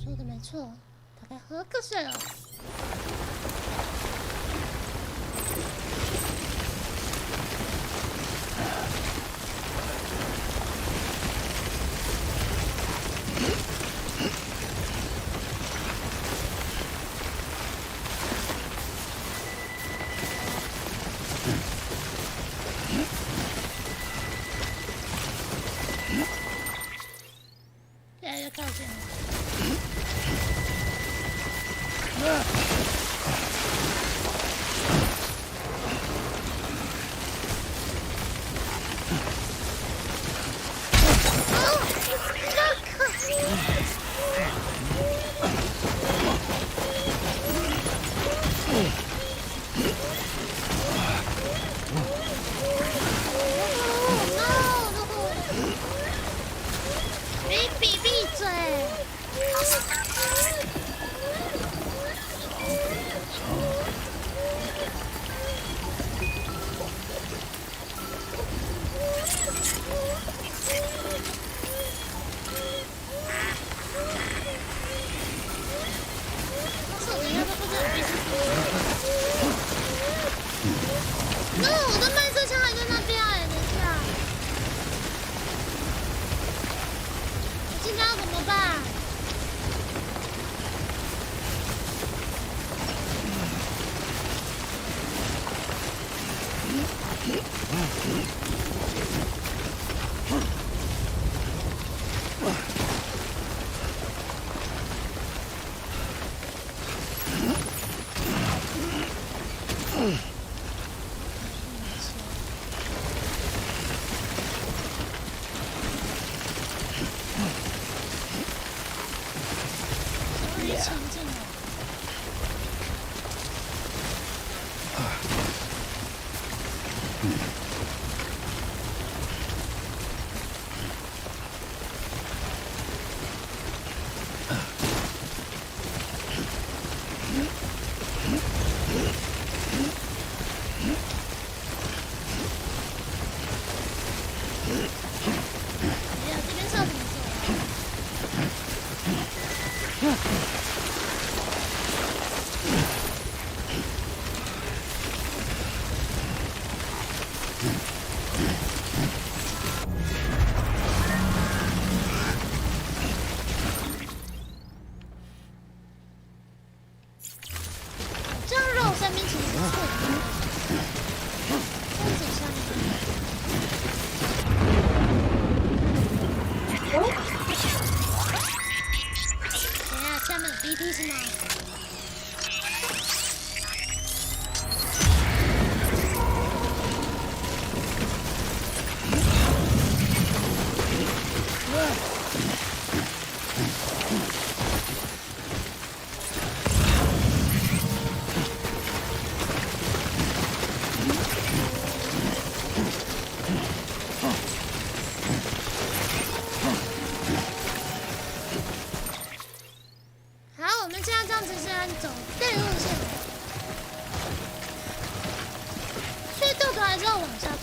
[SPEAKER 1] 说的没错，大概喝个水了。越来越靠近了。闭嘴！那我的麦克枪还在那边哎，等一下，我今天要怎么办？是吗？好，我们现在这样子是按走对路线，所以到头还是要往下走。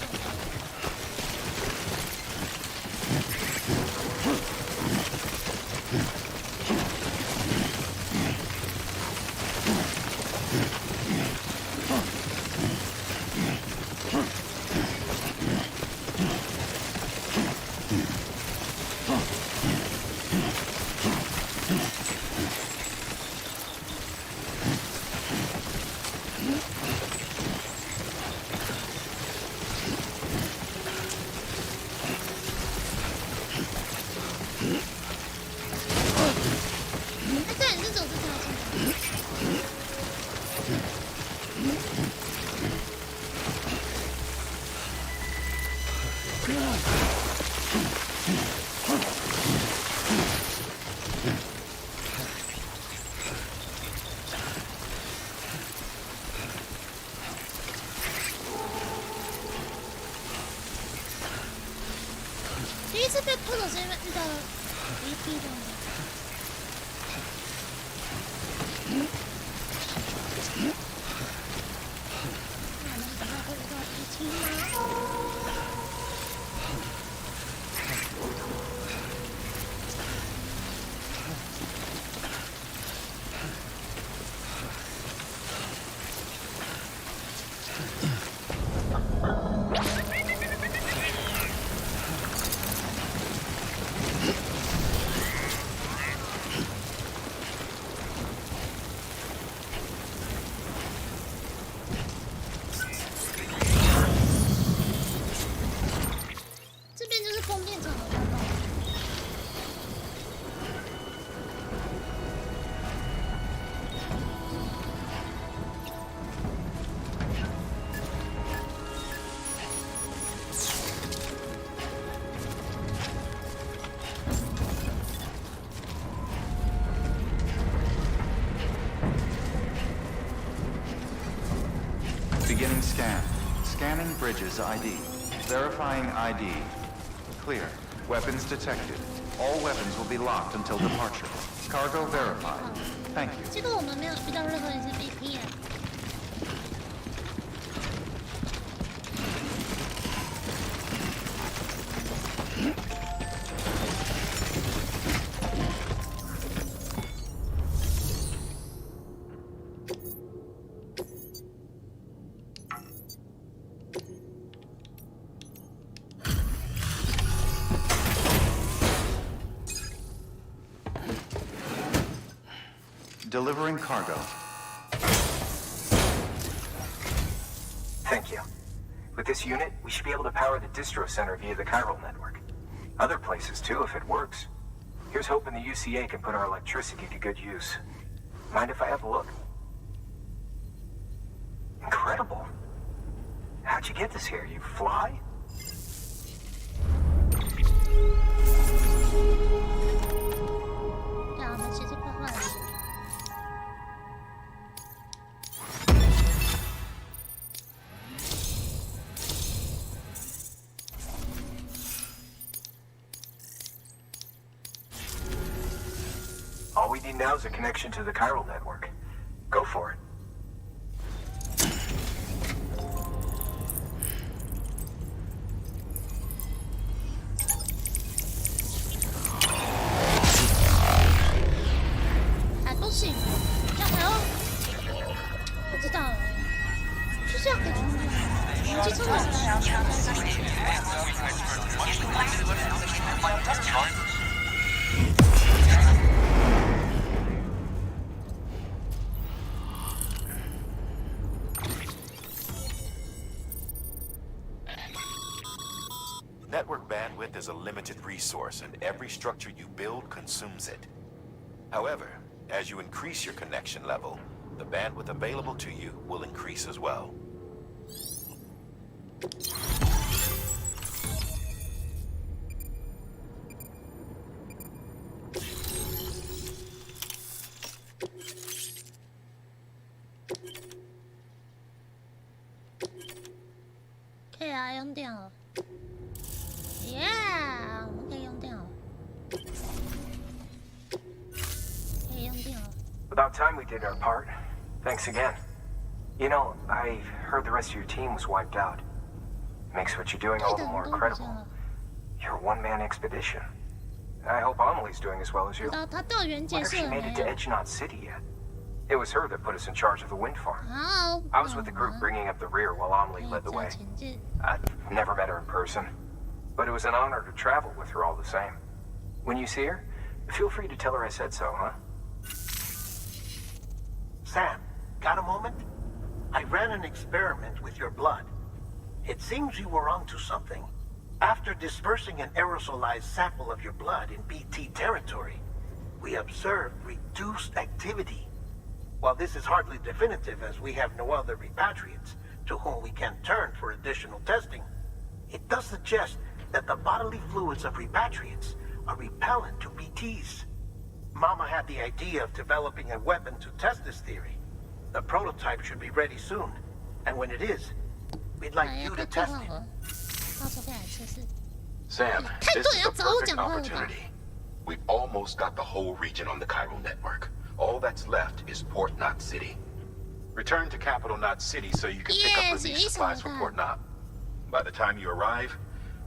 [SPEAKER 1] 对，你是走这条线。第一次被拖走是因为遇到了BP的。那我们等下会遇到PT吗？这边就是封面场的看到。
[SPEAKER 10] Beginning scan. Scanning bridges ID. Verifying ID. Clear. Weapons detected. All weapons will be locked until departure. Cargo verified. Thank you.
[SPEAKER 1] 结果我们没有遇到任何一次 BP 耶。
[SPEAKER 10] Delivering cargo.
[SPEAKER 12] Thank you. With this unit, we should be able to power the distro center via the chiral network. Other places too, if it works. Here's hoping the UCA can put our electricity to good use. Mind if I have a look? Incredible. How'd you get this here? You fly?
[SPEAKER 1] Yeah, 我们其实快换了。
[SPEAKER 12] All we need now is a connection to the chiral network. Go for it.
[SPEAKER 7] Network bandwidth is a limited resource, and every structure you build consumes it. However, As you increase your connection level, the bandwidth available to you will increase as well.
[SPEAKER 1] 可以啊，用电了。Yeah， 我们可以用电了。可以用电了。
[SPEAKER 12] About time we did our part. Thanks again. You know, I heard the rest of your team was wiped out. Makes what you're doing all the more incredible. You're a one-man expedition. I hope Amelie's doing as well as you. Wonder if she made it to Edgenot City yet. It was her that put us in charge of the wind farm. I was with the group bringing up the rear while Amelie led the way. I've never met her in person, but it was an honor to travel with her all the same. When you see her, feel free to tell her I said so, huh?
[SPEAKER 5] Sam, got a moment? I ran an experiment with your blood. It seems you were onto something. After dispersing an aerosolized sample of your blood in BT territory, we observed reduced activity. While this is hardly definitive as we have no other repatriates to whom we can turn for additional testing, it does suggest that the bodily fluids of repatriates are repellent to BTs. Mama had the idea of developing a weapon to test this theory. The prototype should be ready soon, and when it is, we'd like you to test it.
[SPEAKER 7] Sam, this is a perfect opportunity. We've almost got the whole region on the chiral network. All that's left is Port Knot City. Return to Capital Knot City so you can pick up relief supplies for Port Knot. By the time you arrive,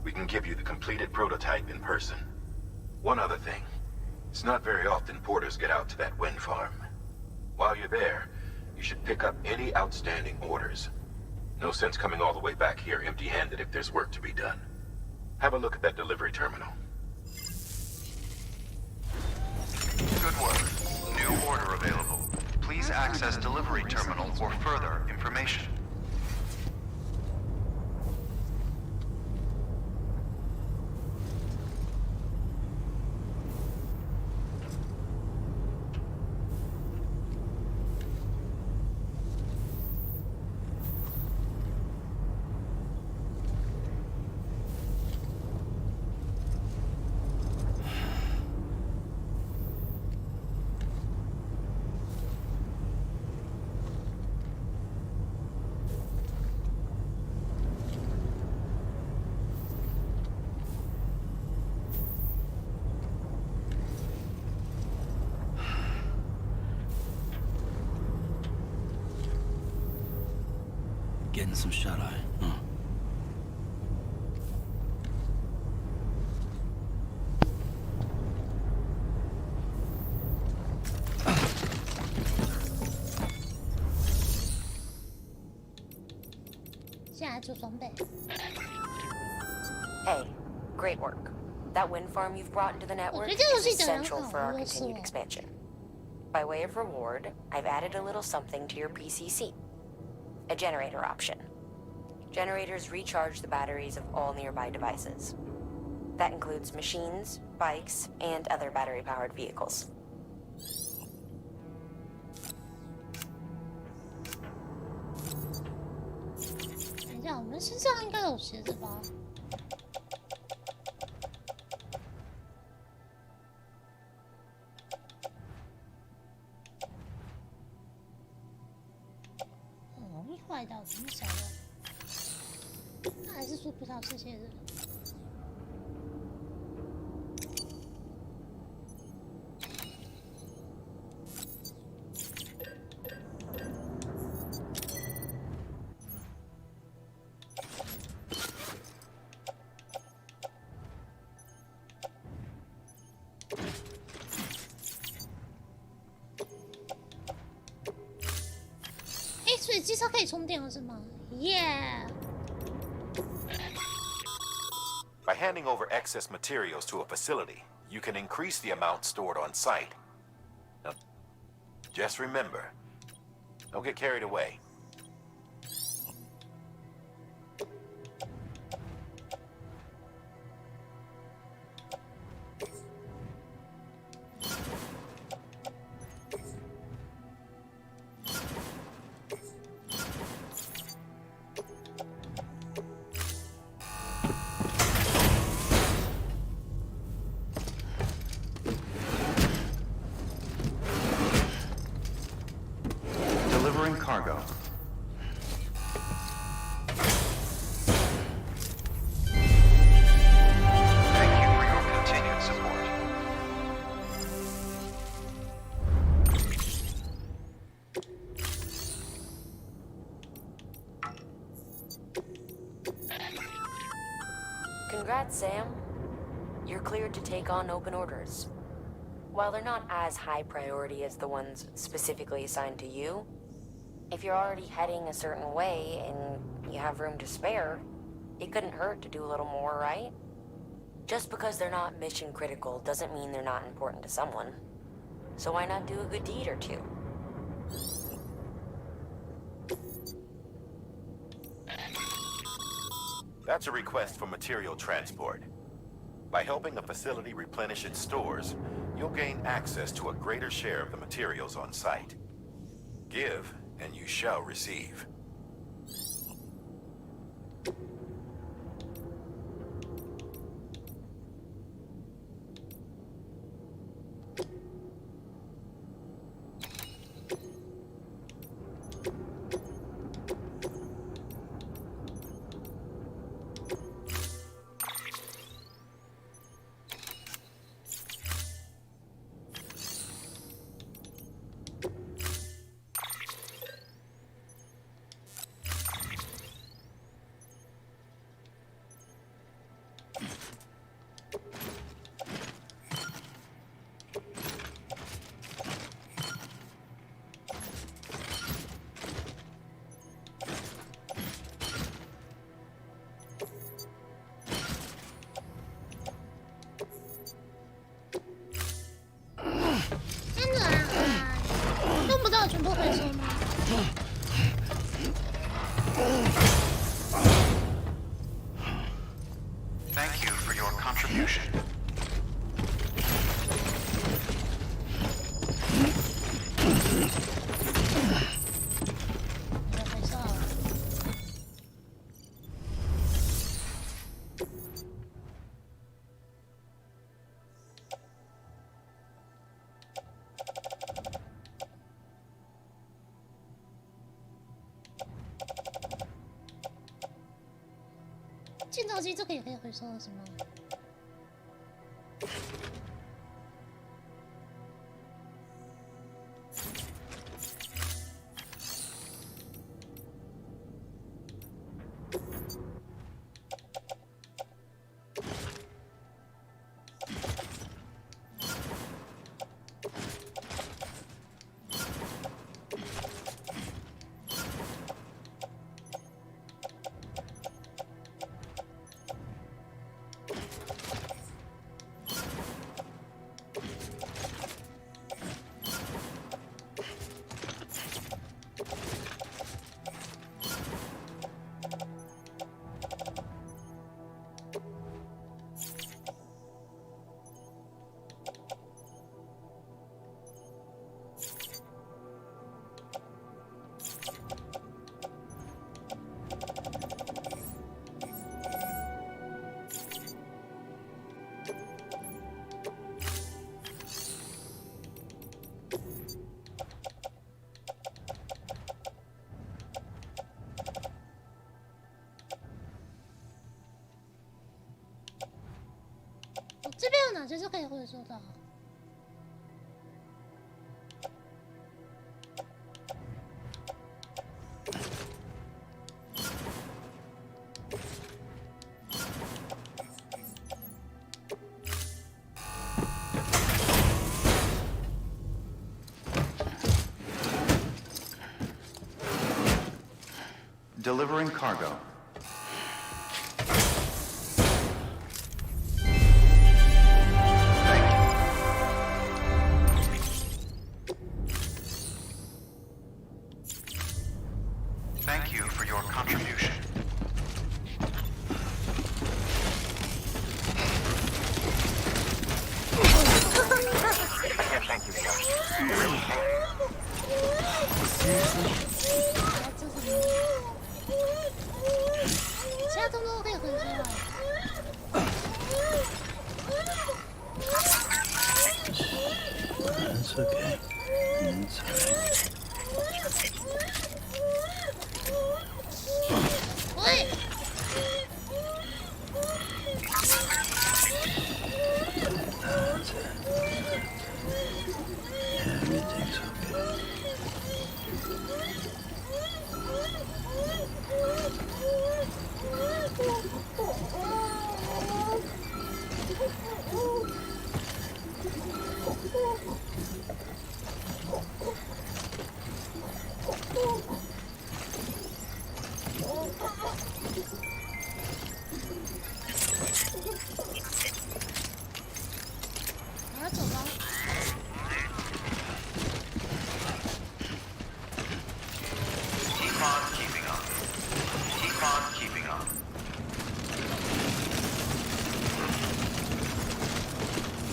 [SPEAKER 7] we can give you the completed prototype in person. One other thing. It's not very often porters get out to that wind farm. While you're there, you should pick up any outstanding orders. No sense coming all the way back here empty-handed if there's work to be done. Have a look at that delivery terminal.
[SPEAKER 10] Good work. New order available. Please access delivery terminal for further information.
[SPEAKER 6] Getting some shut-eye, huh?
[SPEAKER 11] Hey, great work. That wind farm you've brought into the network is essential for our continued expansion. By way of reward, I've added a little something to your PCC. A generator option. Generators recharge the batteries of all nearby devices. That includes machines, bikes, and other battery-powered vehicles.
[SPEAKER 1] 等一下，我们身上应该有鞋子吧？很容易坏掉，怎么想的？那还是说不到这些人。 所以机车可以充电了是吗 ？Yeah。
[SPEAKER 7] By handing over excess materials to a facility, you can increase the amount stored on site. Now, just remember, don't get carried away.
[SPEAKER 11] that, Sam. You're cleared to take on open orders. While they're not as high priority as the ones specifically assigned to you, if you're already heading a certain way and you have room to spare, it couldn't hurt to do a little more, right? Just because they're not mission critical doesn't mean they're not important to someone. So why not do a good deed or two?
[SPEAKER 7] That's a request for material transport. By helping the facility replenish its stores, you'll gain access to a greater share of the materials on site. Give, and you shall receive.
[SPEAKER 1] 全部回收吗？
[SPEAKER 10] Thank you for your contribution.
[SPEAKER 1] 回收了。建造机这个也可以回收了是吗？ 这边有哪些是可以回收的？
[SPEAKER 10] Delivering cargo. Thank you for your contribution.
[SPEAKER 12] I can't thank you enough. You really can't.
[SPEAKER 1] 其他东西都可以回收了。
[SPEAKER 6] That's okay. It's alright.
[SPEAKER 1] 喂。
[SPEAKER 6] That's it. Everything's okay.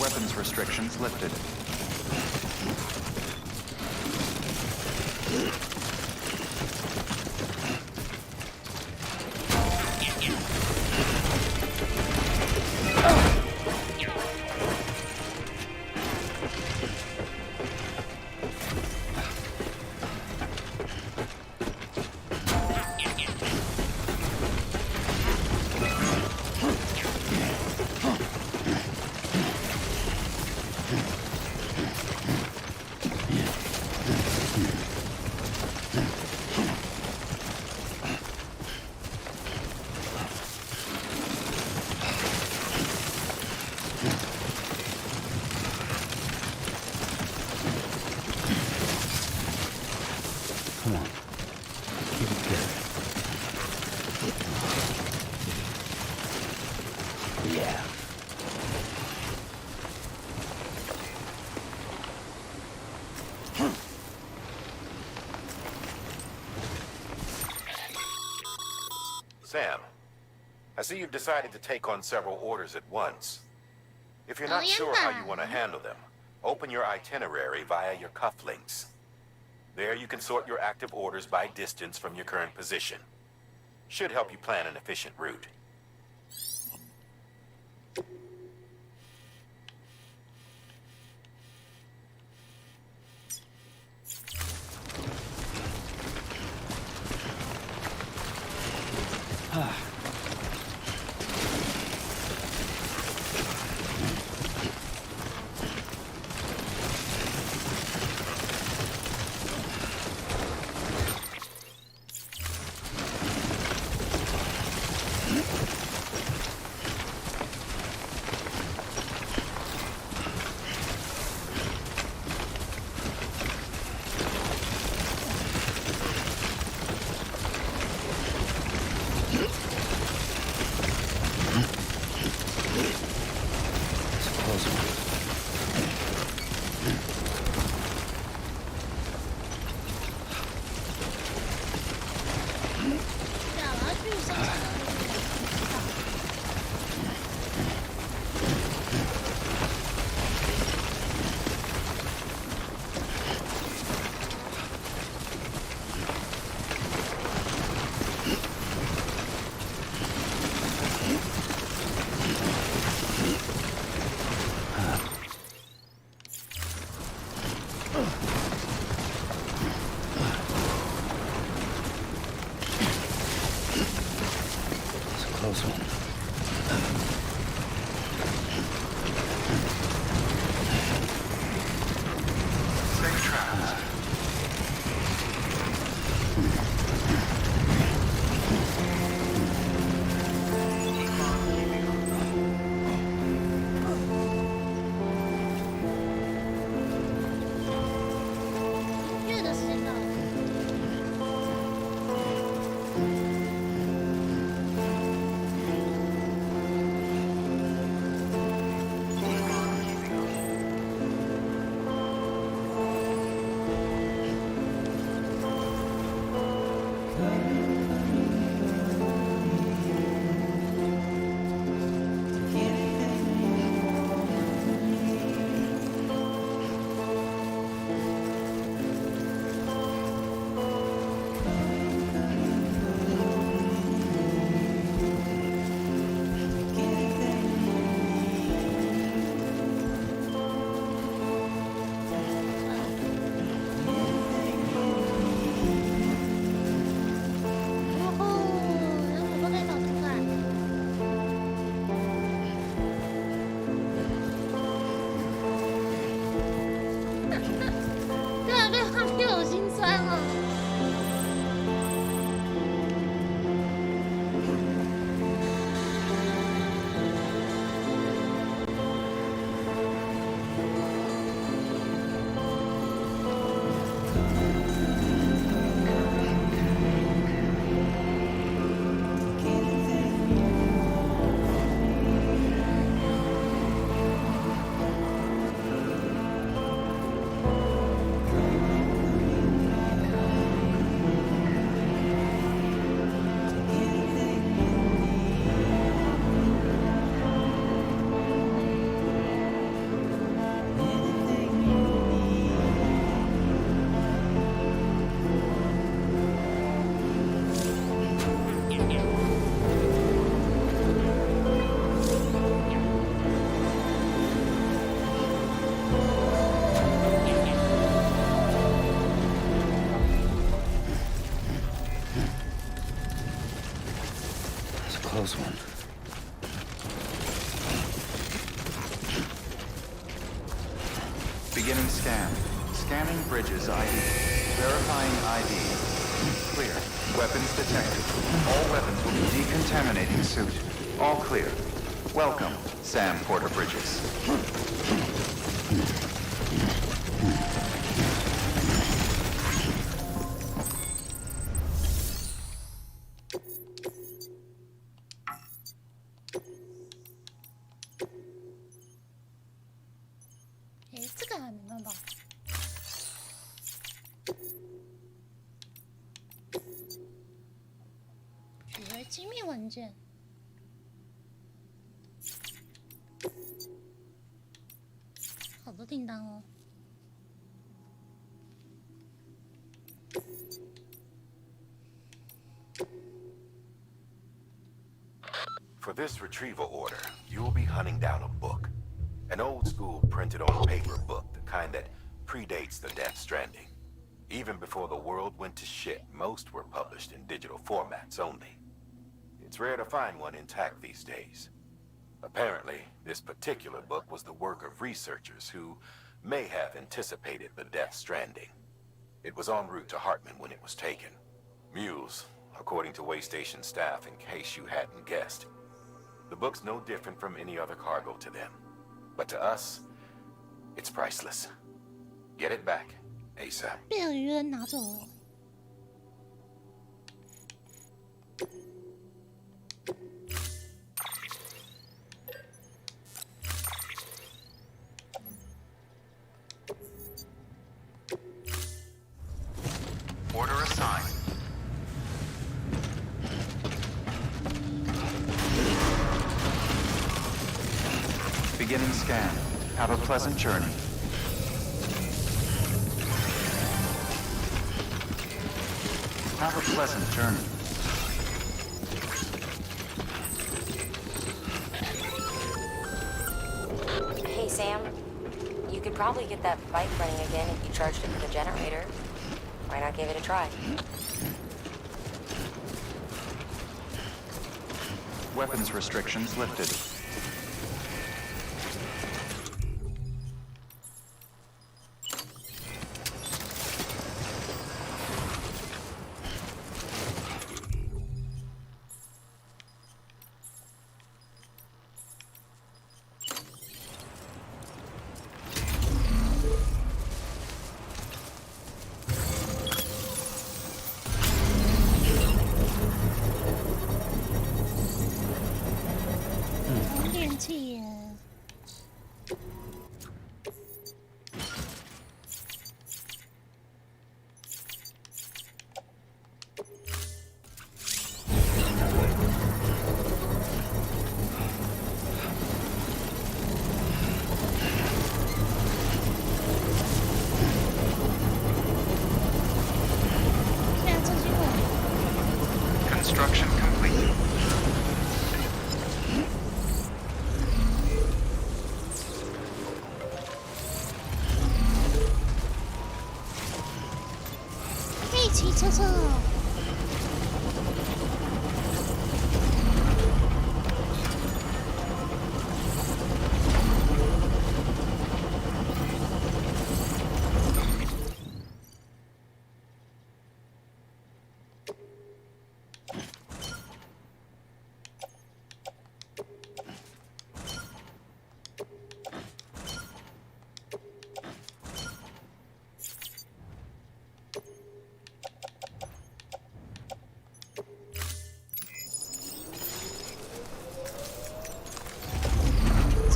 [SPEAKER 10] weapons restrictions lifted.
[SPEAKER 6] Come on. Keep it together. Yeah.
[SPEAKER 7] Sam, I see you've decided to take on several orders at once. If you're not sure how you want to handle them, open your itinerary via your cufflinks. There you can sort your active orders by distance from your current position. Should help you plan an efficient route.
[SPEAKER 10] Beginning scan. Scanning bridges ID. Verifying ID. Clear. Weapons detected. All weapons will be decontaminating suit. All clear. Welcome, Sam Porter Bridges.
[SPEAKER 1] 这个还没办法。取回机密文件。好多订单哦。
[SPEAKER 7] For this retrieval order, you will be hunting down a book. An old-school printed-on-paper book, the kind that predates the Death Stranding. Even before the world went to shit, most were published in digital formats only. It's rare to find one intact these days. Apparently, this particular book was the work of researchers who may have anticipated the Death Stranding. It was en route to Hartman when it was taken. Mules, according to Waystation staff, in case you hadn't guessed. The book's no different from any other cargo to them. But to us, it's priceless. Get it back, ASAP.
[SPEAKER 1] 被有鱼人拿走了。
[SPEAKER 10] Order assigned. Beginning scan. Have a pleasant journey. Have a pleasant journey.
[SPEAKER 11] Hey, Sam. You could probably get that bike running again if you charged it with a generator. Why not give it a try?
[SPEAKER 10] Weapons restrictions lifted. Construction complete.
[SPEAKER 1] Hey, 骑车车。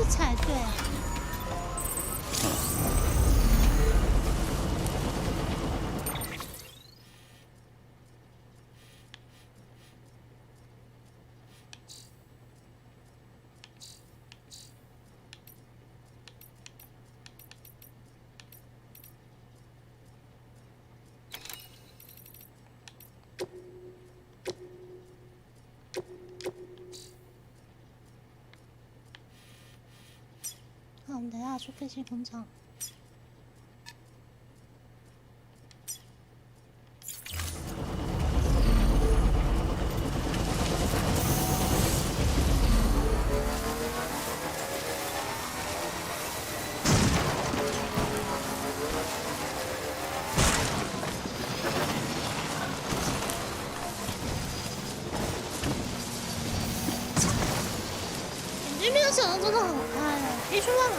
[SPEAKER 1] 才对。好，我们等一下去废弃工厂。场真的好开啊，可以去玩啊。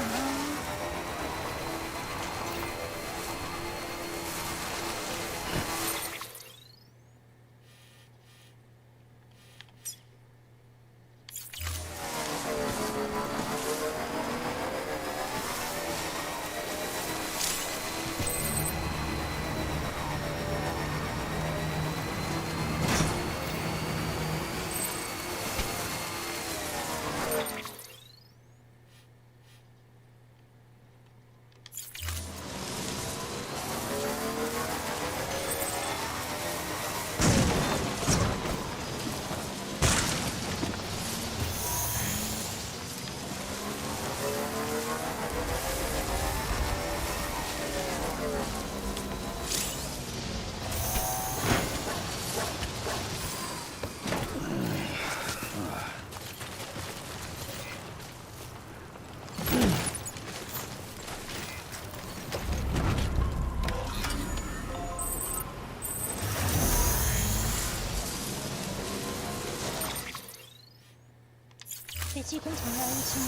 [SPEAKER 1] 飞机工厂要一起吗？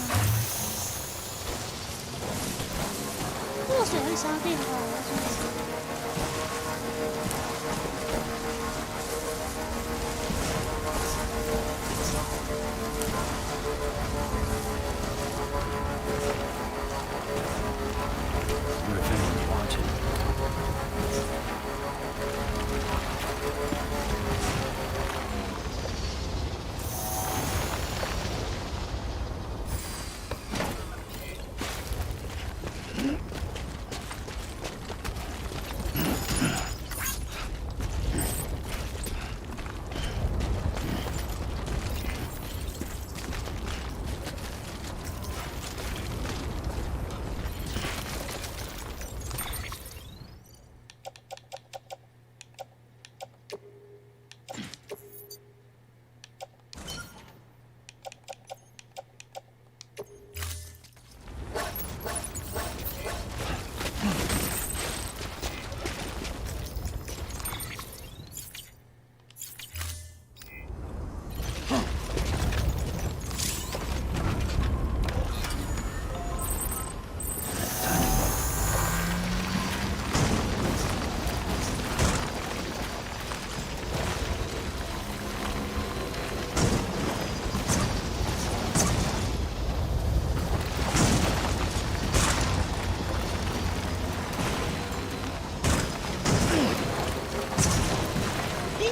[SPEAKER 1] 落水会杀电吧？真的是。
[SPEAKER 6] If anyone's watching.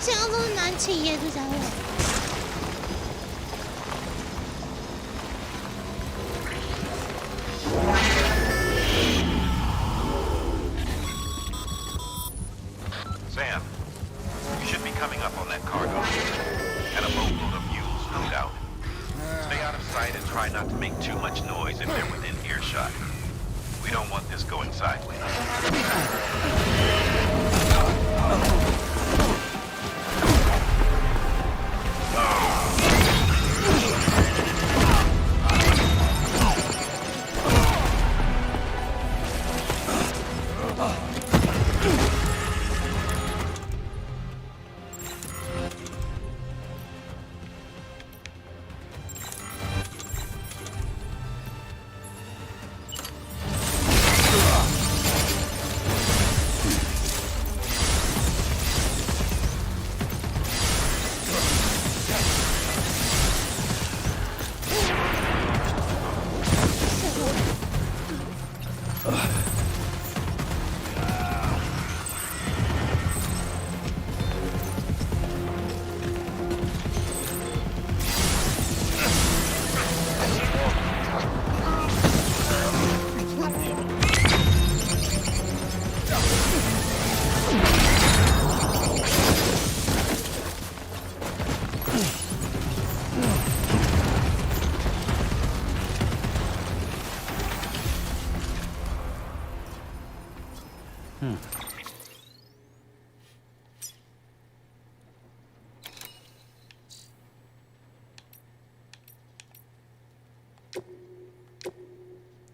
[SPEAKER 6] 想要都是男企业，这家伙。
[SPEAKER 7] Sam, you should be coming up on that cargo. And a boatload of mules, no doubt. Stay out of sight and try not to make too much noise if they're within earshot. We don't want this going sideways.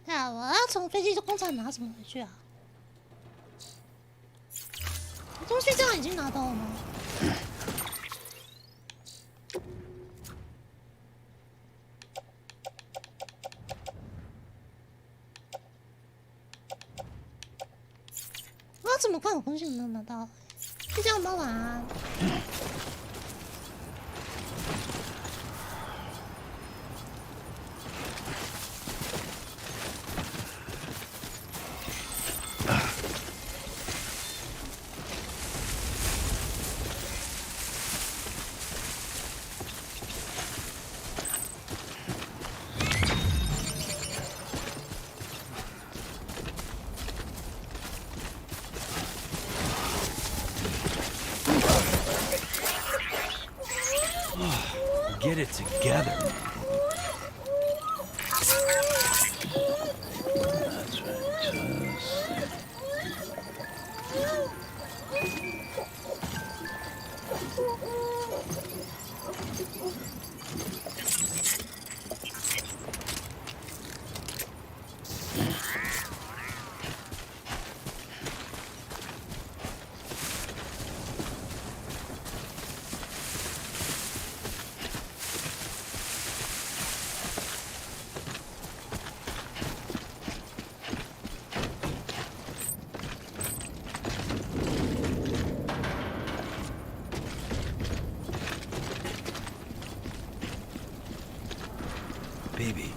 [SPEAKER 1] 啊！我要从飞机工厂拿什么回去啊？东西这样已经拿到了吗？怎么看有东西没有拿到？就这样吧，晚安。
[SPEAKER 6] Get it together. That's right. Baby.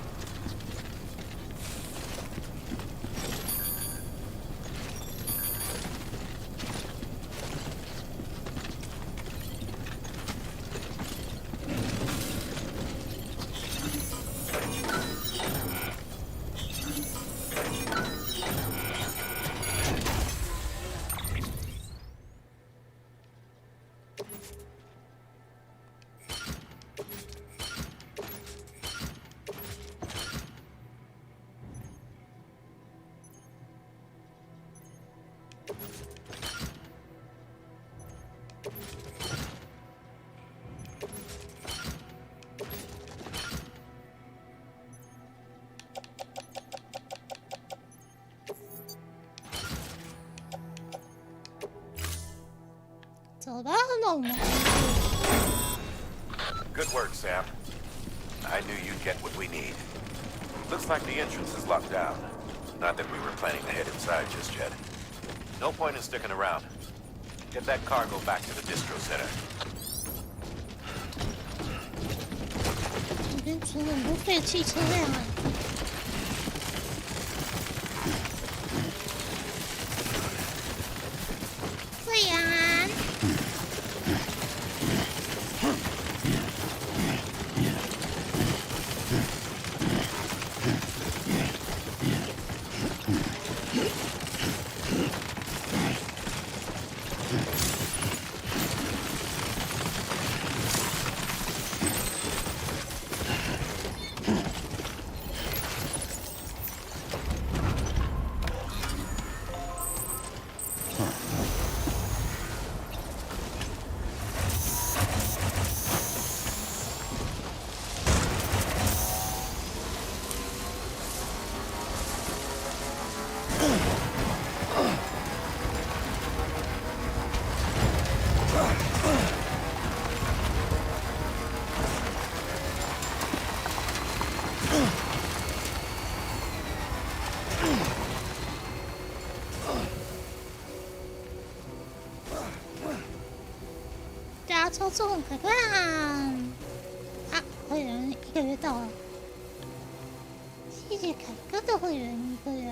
[SPEAKER 7] Good work, Sam. I knew you'd get what we need. Looks like the entrance is locked down. Not that we were planning to head inside just yet. No point in sticking around. Get that cargo back to the distro center.
[SPEAKER 1] 这边出很多废弃车辆啊！会呀。操纵看看啊！会员1个月到了，谢谢凯哥的会员1个月。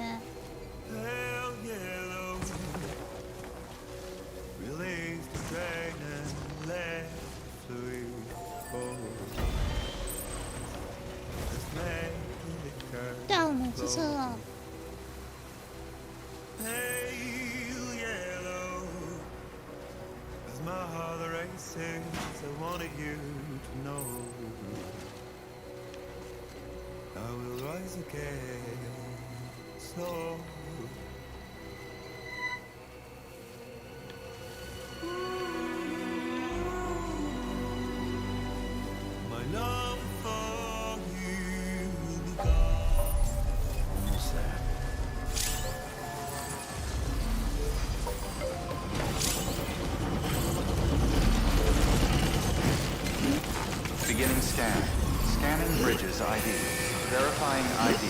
[SPEAKER 1] 到我们这车了。
[SPEAKER 13] My heart races, I wanted you to know I will rise again, so my love for you will be gone.
[SPEAKER 6] Almost there.
[SPEAKER 10] Beginning scan. Scanning bridges ID. Verifying ID.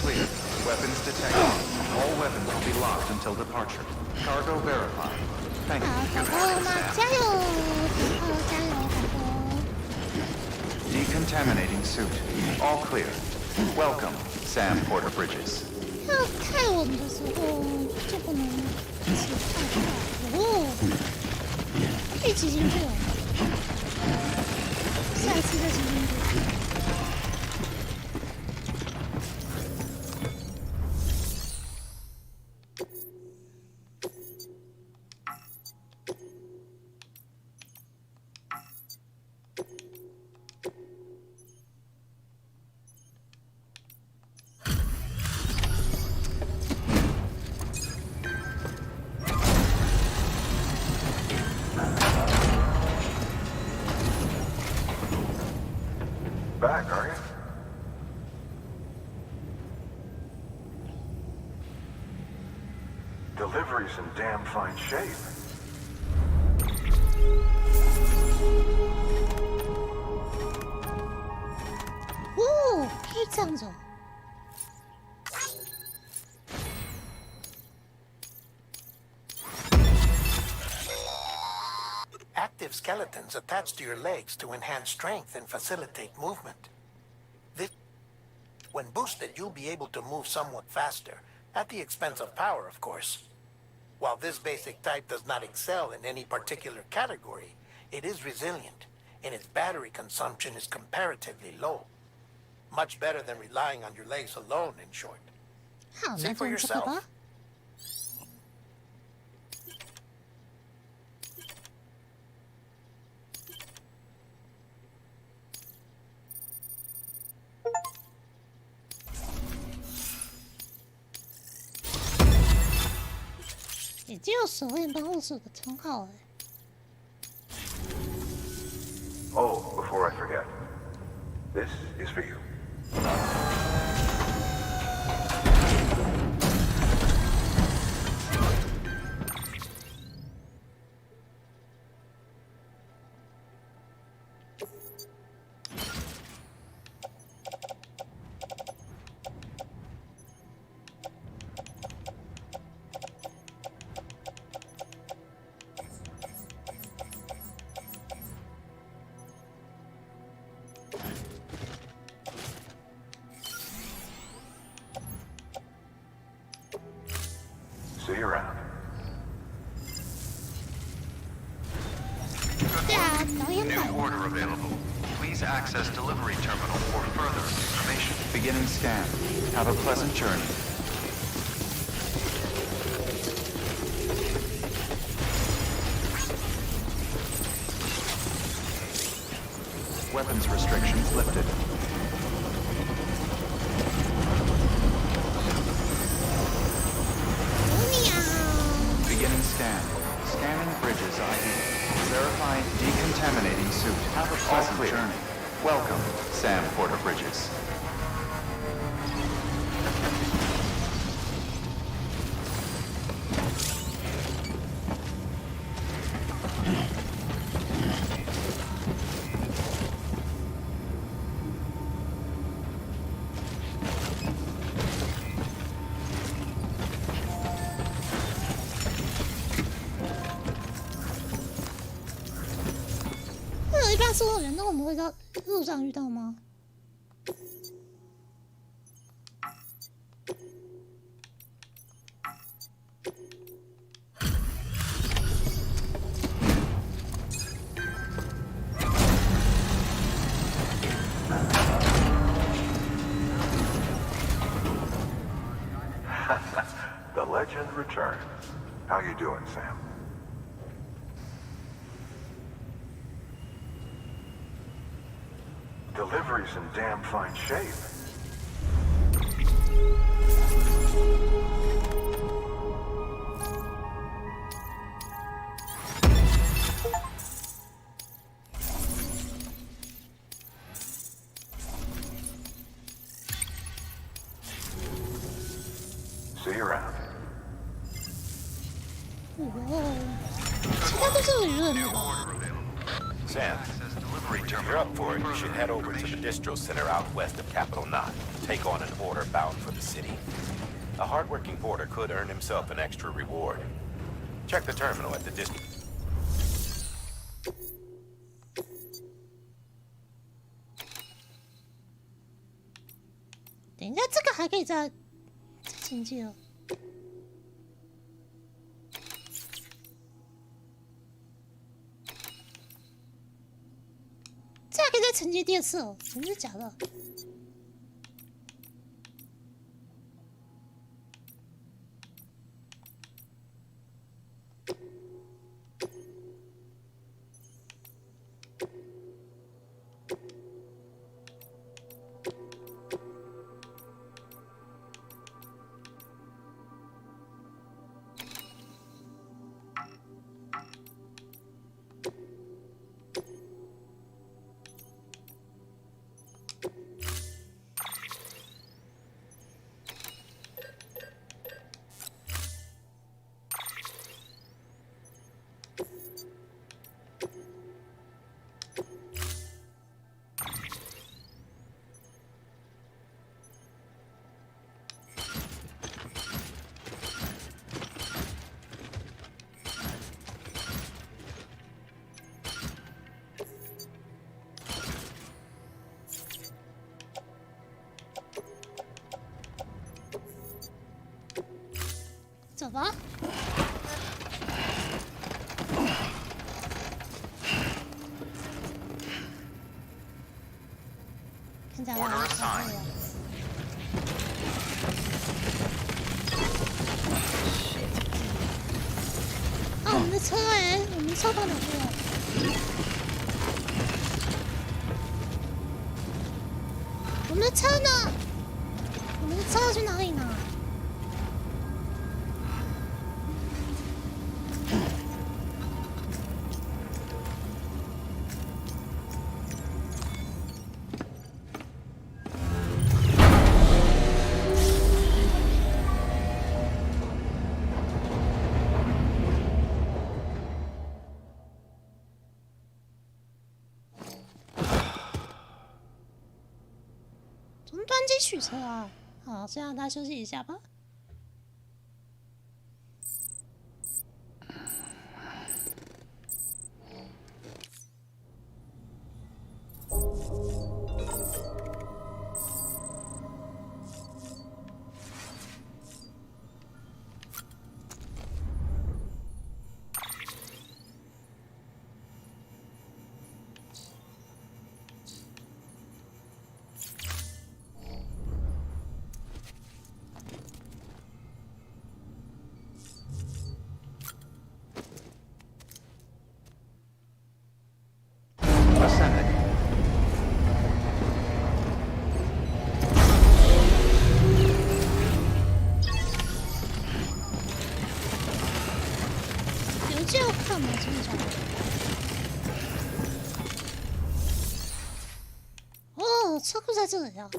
[SPEAKER 10] Clear. Weapons detected. All weapons will be locked until departure. Cargo verified. Thank
[SPEAKER 1] 好，
[SPEAKER 10] you.
[SPEAKER 1] 打过了吗？加油，好，加油，好的。
[SPEAKER 10] Decontaminating suit. All clear. Welcome, Sam Porter Bridges.
[SPEAKER 1] 要太稳的时候就不能骑太快哦。可以骑进去了，下一次再骑进去。
[SPEAKER 8] Back, are you? Delivery's in damn fine shape.
[SPEAKER 1] 哦，是这样子哦。
[SPEAKER 5] Active skeletons attached to your legs to enhance strength and facilitate movement. When boosted, you'll be able to move somewhat faster, at the expense of power, of course. While this basic type does not excel in any particular category, it is resilient, and its battery consumption is comparatively low. Much better than relying on your legs alone, in short.
[SPEAKER 1] 好，
[SPEAKER 5] See
[SPEAKER 1] 那
[SPEAKER 5] for
[SPEAKER 1] 就这个
[SPEAKER 5] yourself.
[SPEAKER 1] 吧。 已经有手链帮护手的称号了。
[SPEAKER 8] Oh, before I forget, this is for you. See you around.
[SPEAKER 1] 对啊，导演版
[SPEAKER 10] New order available. Please access delivery terminal for further information. Beginning scan. Have a pleasant journey. Weapons restrictions lifted. Beginning scan. Scanning bridges ID. Verifying decontaminating suit. Have a pleasant journey. Welcome, Sam Porter Bridges.
[SPEAKER 1] 所有人，那我们会在路上遇到吗？The
[SPEAKER 8] legend returns. How you doing, Sam? Delivery's in damn fine shape. See you around.
[SPEAKER 1] 哦，其他都是很热闹的。
[SPEAKER 7] Sam, if you're up for it, you should head over to the distro center out west of Capital Knot. Take on an order bound for the city. A hardworking porter could earn himself an extra reward. Check the terminal at the distance.
[SPEAKER 1] 等一下，这个还可以再前进了。这还可以再承接第二次哦，真的假的？走吧。看起来我好累啊。啊，我们的车哎，我们车跑哪去了？我们的车呢？我们的车要去哪里呢？端机取车啊！好，先让他休息一下吧。哦，车库在这里啊。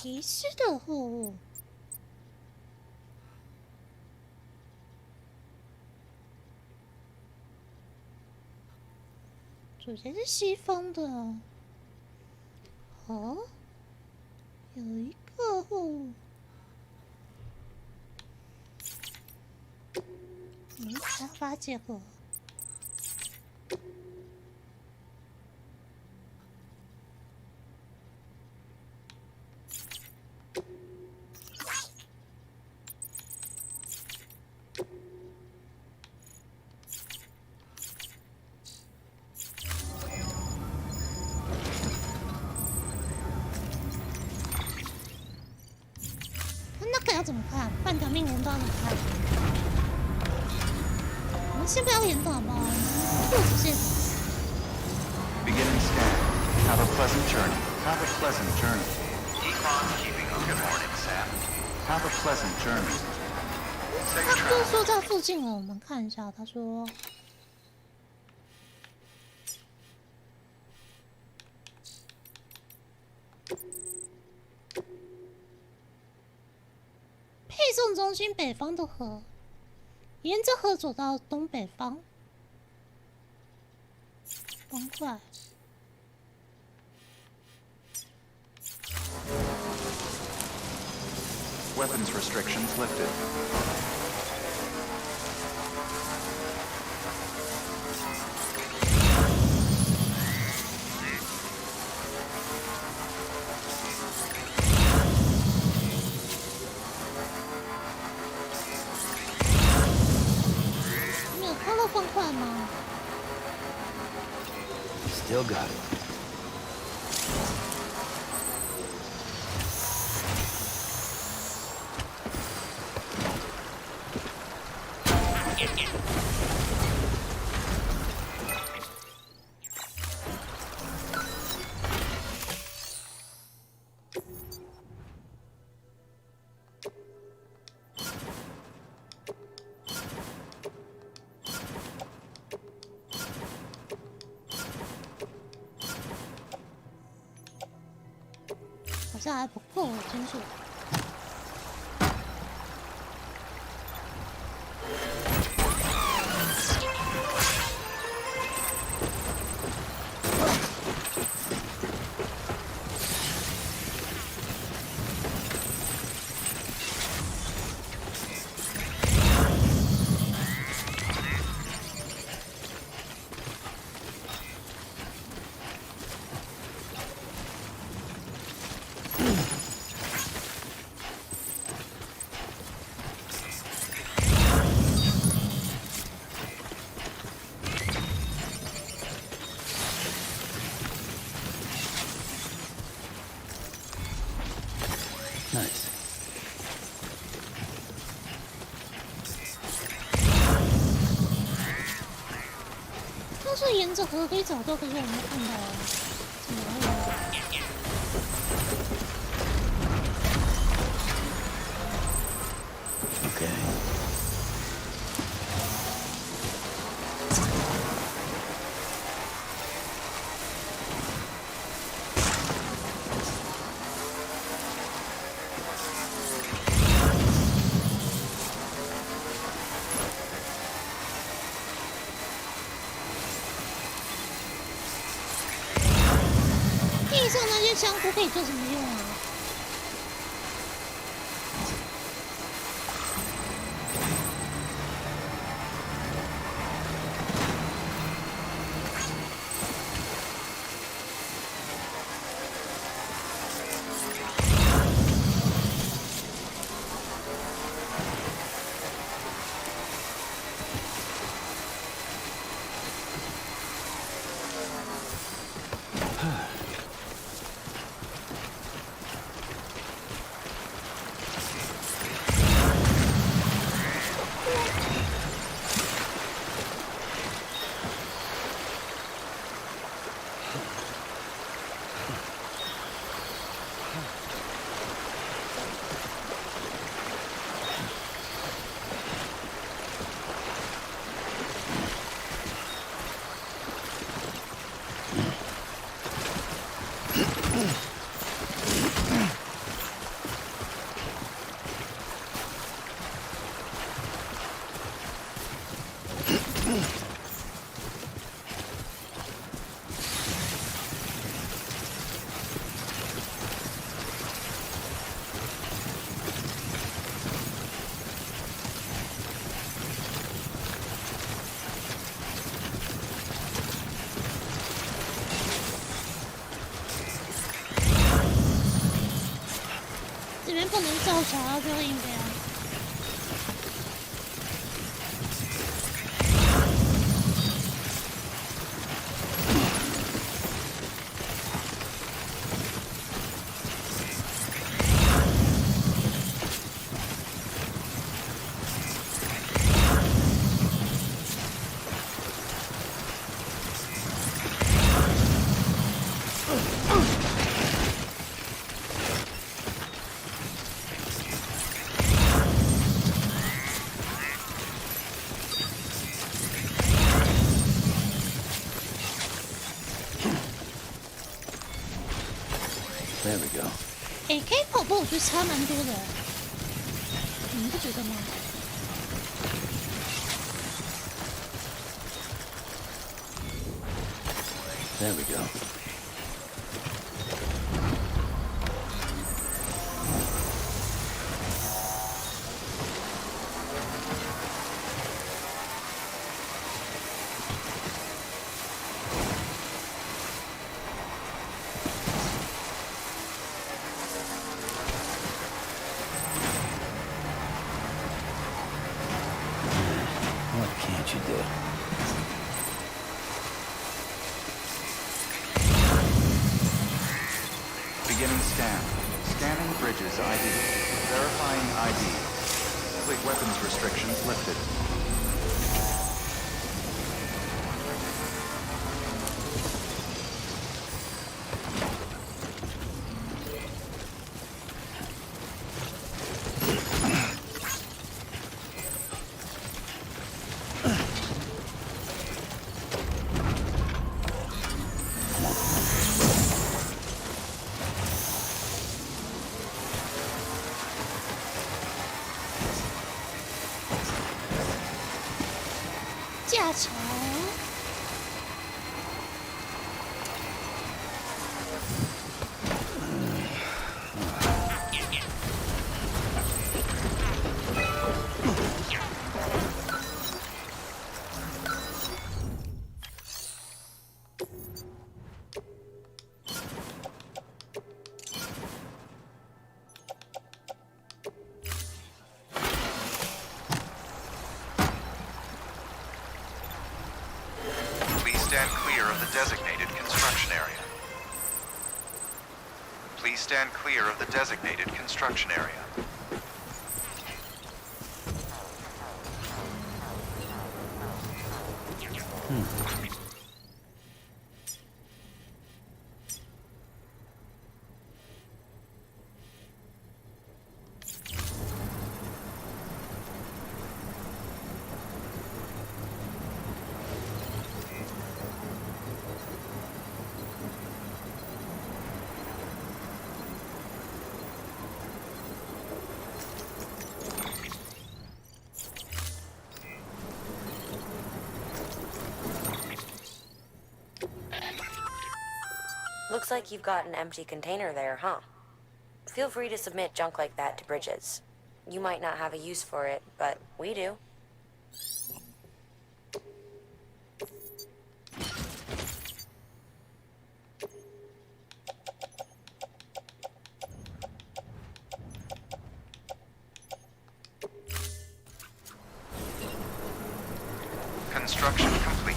[SPEAKER 1] 提示的货物，主角是西方的。哦，有一个货物，开发结果。怎么看？半条命我们不知道怎么看。我们先不要演法吧，我们直接。
[SPEAKER 10] Beginning scan. Have a pleasant journey. Have a pleasant journey.
[SPEAKER 4] Keep on keeping up. Good morning, Sam.
[SPEAKER 10] Have a pleasant journey.
[SPEAKER 1] 他就说在附近了，我们看一下。他说。配送中心北方的河，沿着河走到东北方方块。
[SPEAKER 10] Weapons restrictions lifted.
[SPEAKER 6] Still got it.
[SPEAKER 1] 好像还不够清楚。
[SPEAKER 6] Nice.
[SPEAKER 1] 但是沿着河可以找到，可是我没看到。怎么了
[SPEAKER 6] ？Okay.
[SPEAKER 1] 地上那些香菇可以做什么用啊？这边不能造桥啊，最后应该。
[SPEAKER 6] There we go.
[SPEAKER 1] 哎，K 跑步我觉得差蛮多的，你们不觉得吗？
[SPEAKER 6] There we go. What can't you do?
[SPEAKER 10] Beginning scan. Scanning bridges ID. Verifying ID. Quick weapons restrictions lifted.
[SPEAKER 1] 架桥。
[SPEAKER 10] Stand clear of the designated construction area. Please stand clear of the designated construction area.
[SPEAKER 11] Looks like you've got an empty container there, huh? Feel free to submit junk like that to Bridges. You might not have a use for it, but we do.
[SPEAKER 10] Construction complete.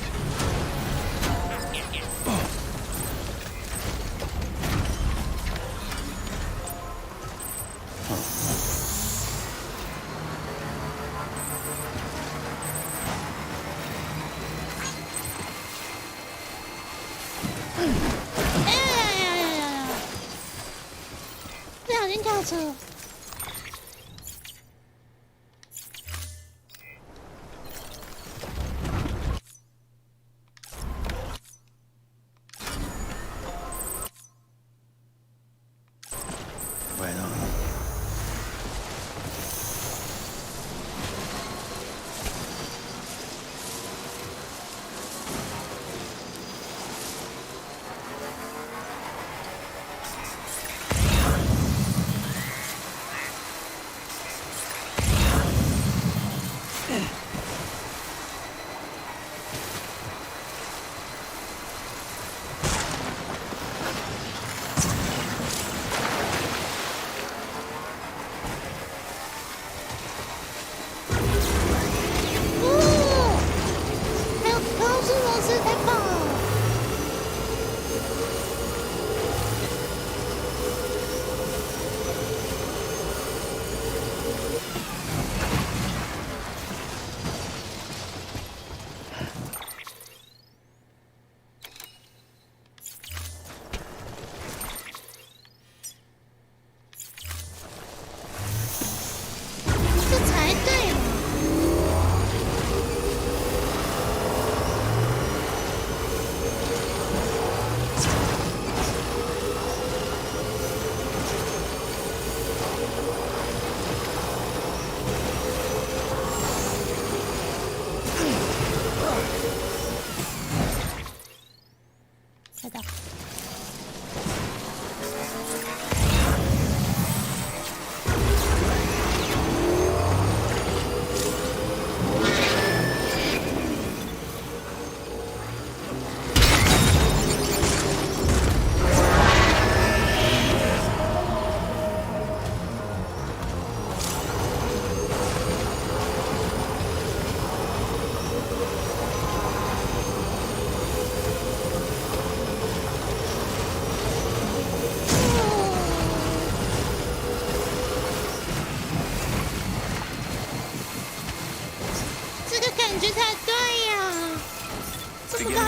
[SPEAKER 1] 车。
[SPEAKER 6] Right on.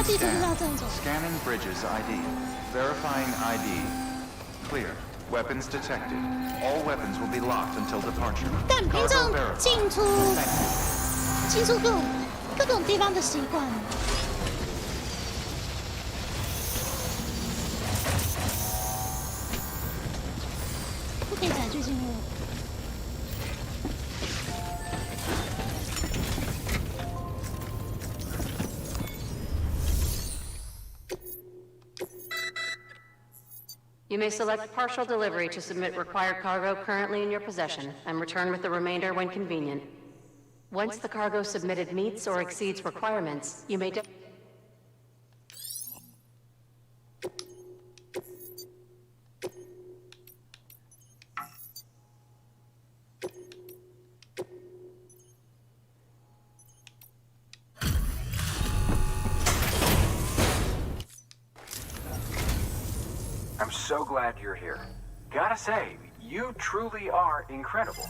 [SPEAKER 1] 地图是要这样走。
[SPEAKER 10] Scanning bridges ID. Verifying ID. Clear. Weapons detected. All weapons will be locked until departure.
[SPEAKER 1] 但平常进出各种地方的习惯。不可以载具进入。
[SPEAKER 14] You may select partial delivery to submit required cargo currently in your possession and return with the remainder when convenient. Once the cargo submitted meets or exceeds requirements, you may
[SPEAKER 12] I'm so glad you're here. Gotta say, you truly are incredible.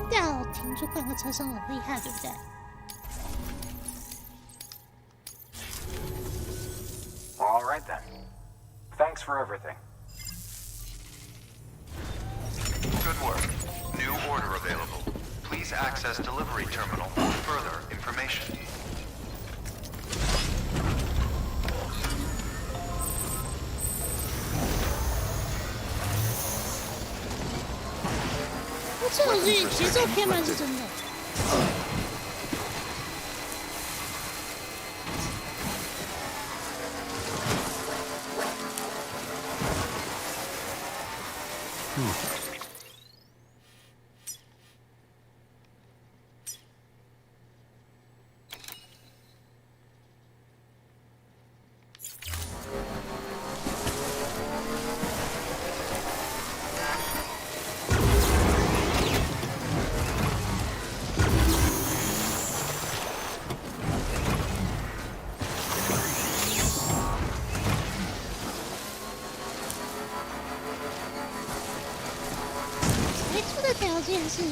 [SPEAKER 1] 掉停住半个车身很厉害，对不对？
[SPEAKER 12] All right then. Thanks for everything.
[SPEAKER 4] Good work. New order available. Please access delivery terminal for further information.
[SPEAKER 1] 这个节奏偏慢是真的。条件是。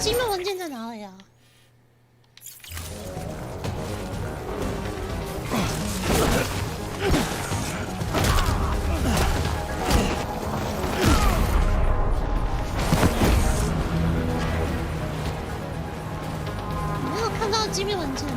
[SPEAKER 1] 机密文件在哪里啊？没有看到机密文件。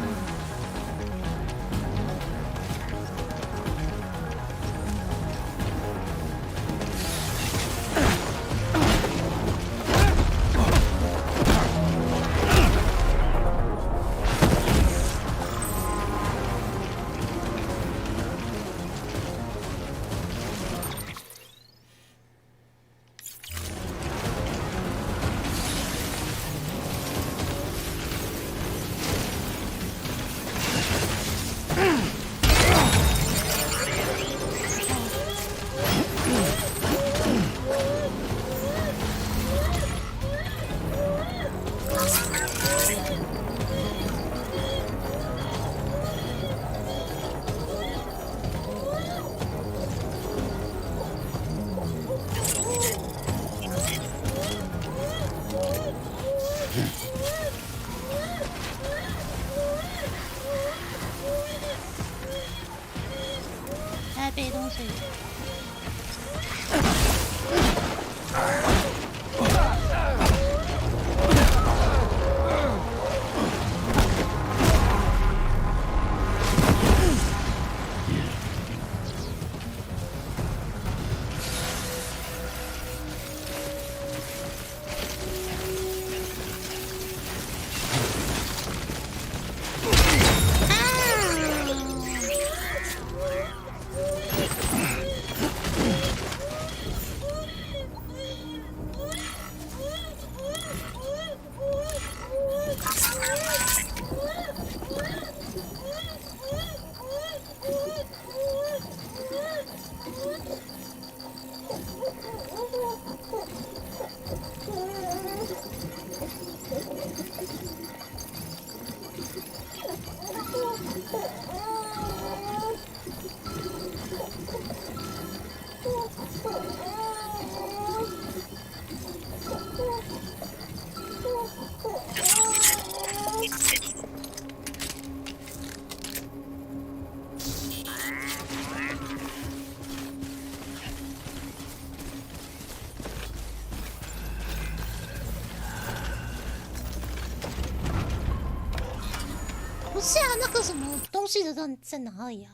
[SPEAKER 1] 不是啊，那个什么东西的在哪里啊？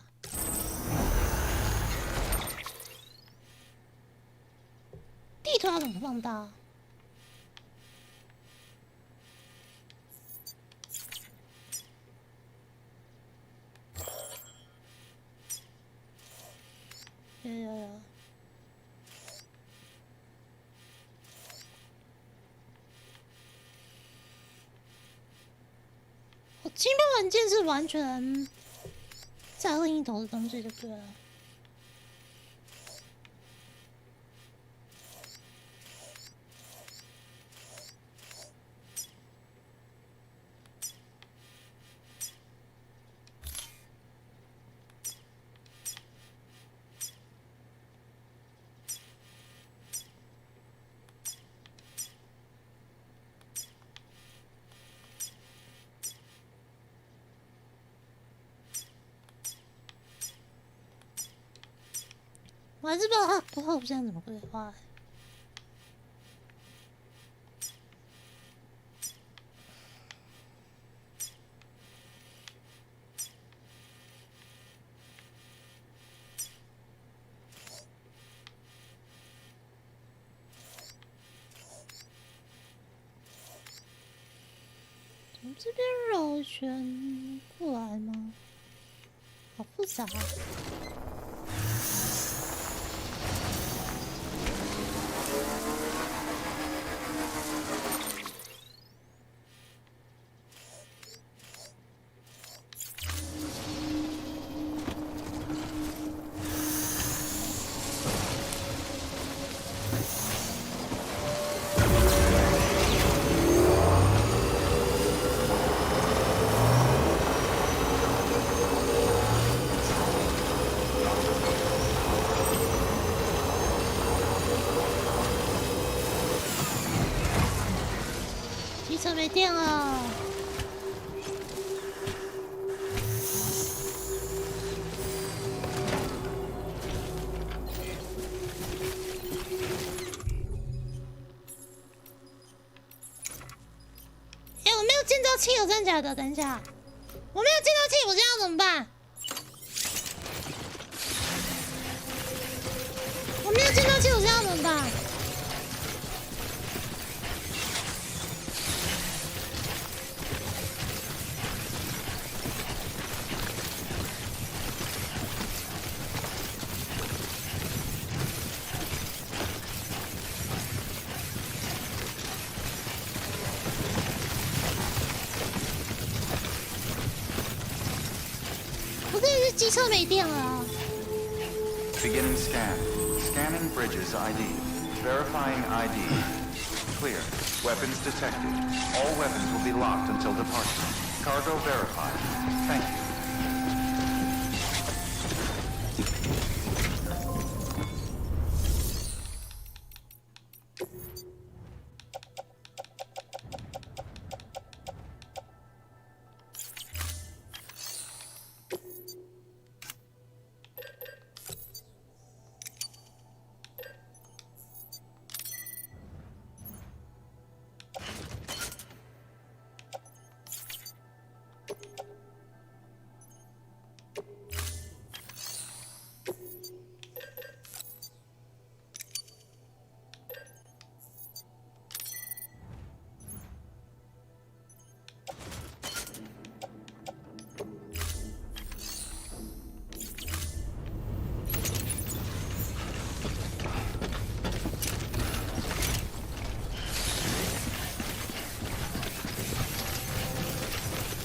[SPEAKER 1] 地图要怎么放大？有。机票文件是完全在另一头的东西就对了。我还是不知道他不后现在怎么规划。从这边绕一圈过来吗？好复杂啊。机车没电了。我没有建造器，有真假的？等一下，我没有建造器，我这样怎么办？我没有建造器，我这样怎么办？机车没电了。
[SPEAKER 10] Beginning scan. Scanning bridges ID. Verifying ID. Clear. Weapons detected. All weapons will be locked until departure. Cargo verified. Thank you.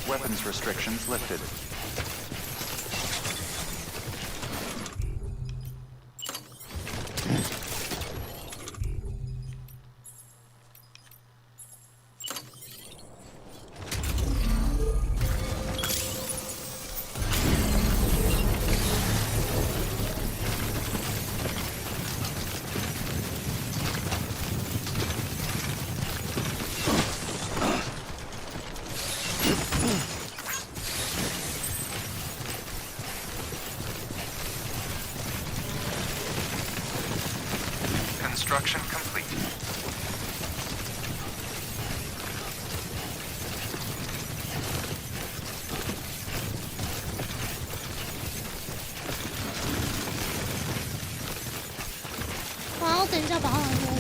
[SPEAKER 10] Weapons restrictions lifted.
[SPEAKER 1] 一下把它拿出来。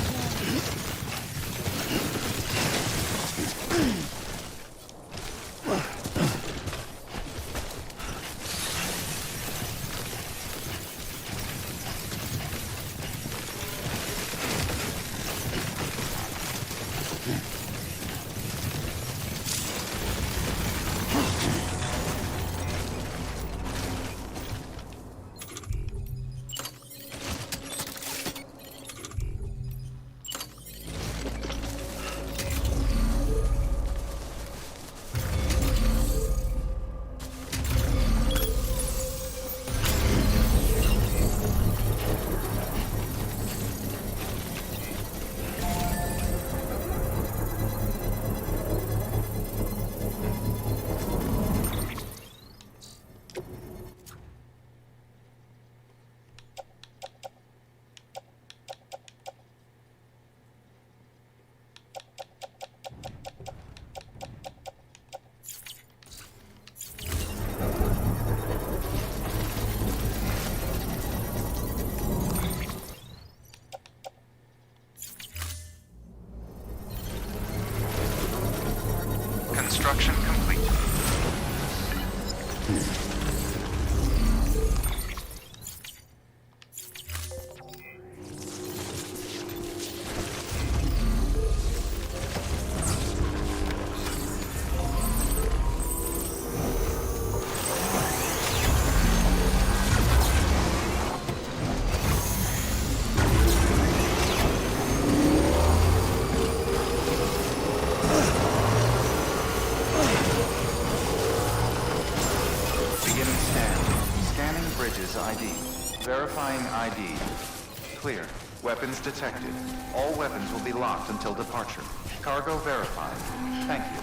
[SPEAKER 4] Construction complete.
[SPEAKER 10] Verifying ID. Clear. Weapons detected. All weapons will be locked until departure. Cargo verified. Thank you.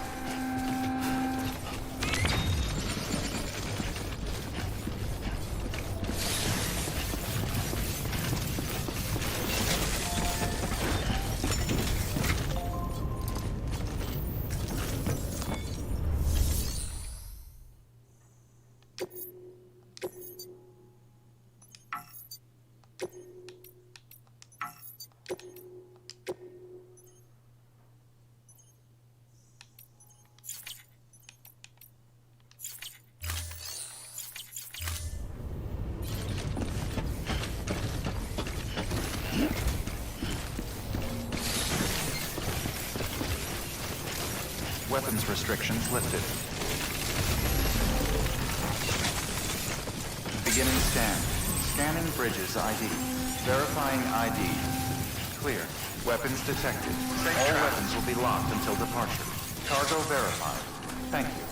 [SPEAKER 10] Weapons restrictions lifted. Beginning scan. Scanning bridges ID. Verifying ID. Clear. Weapons detected. All weapons will be locked until departure. Cargo verified. Thank you.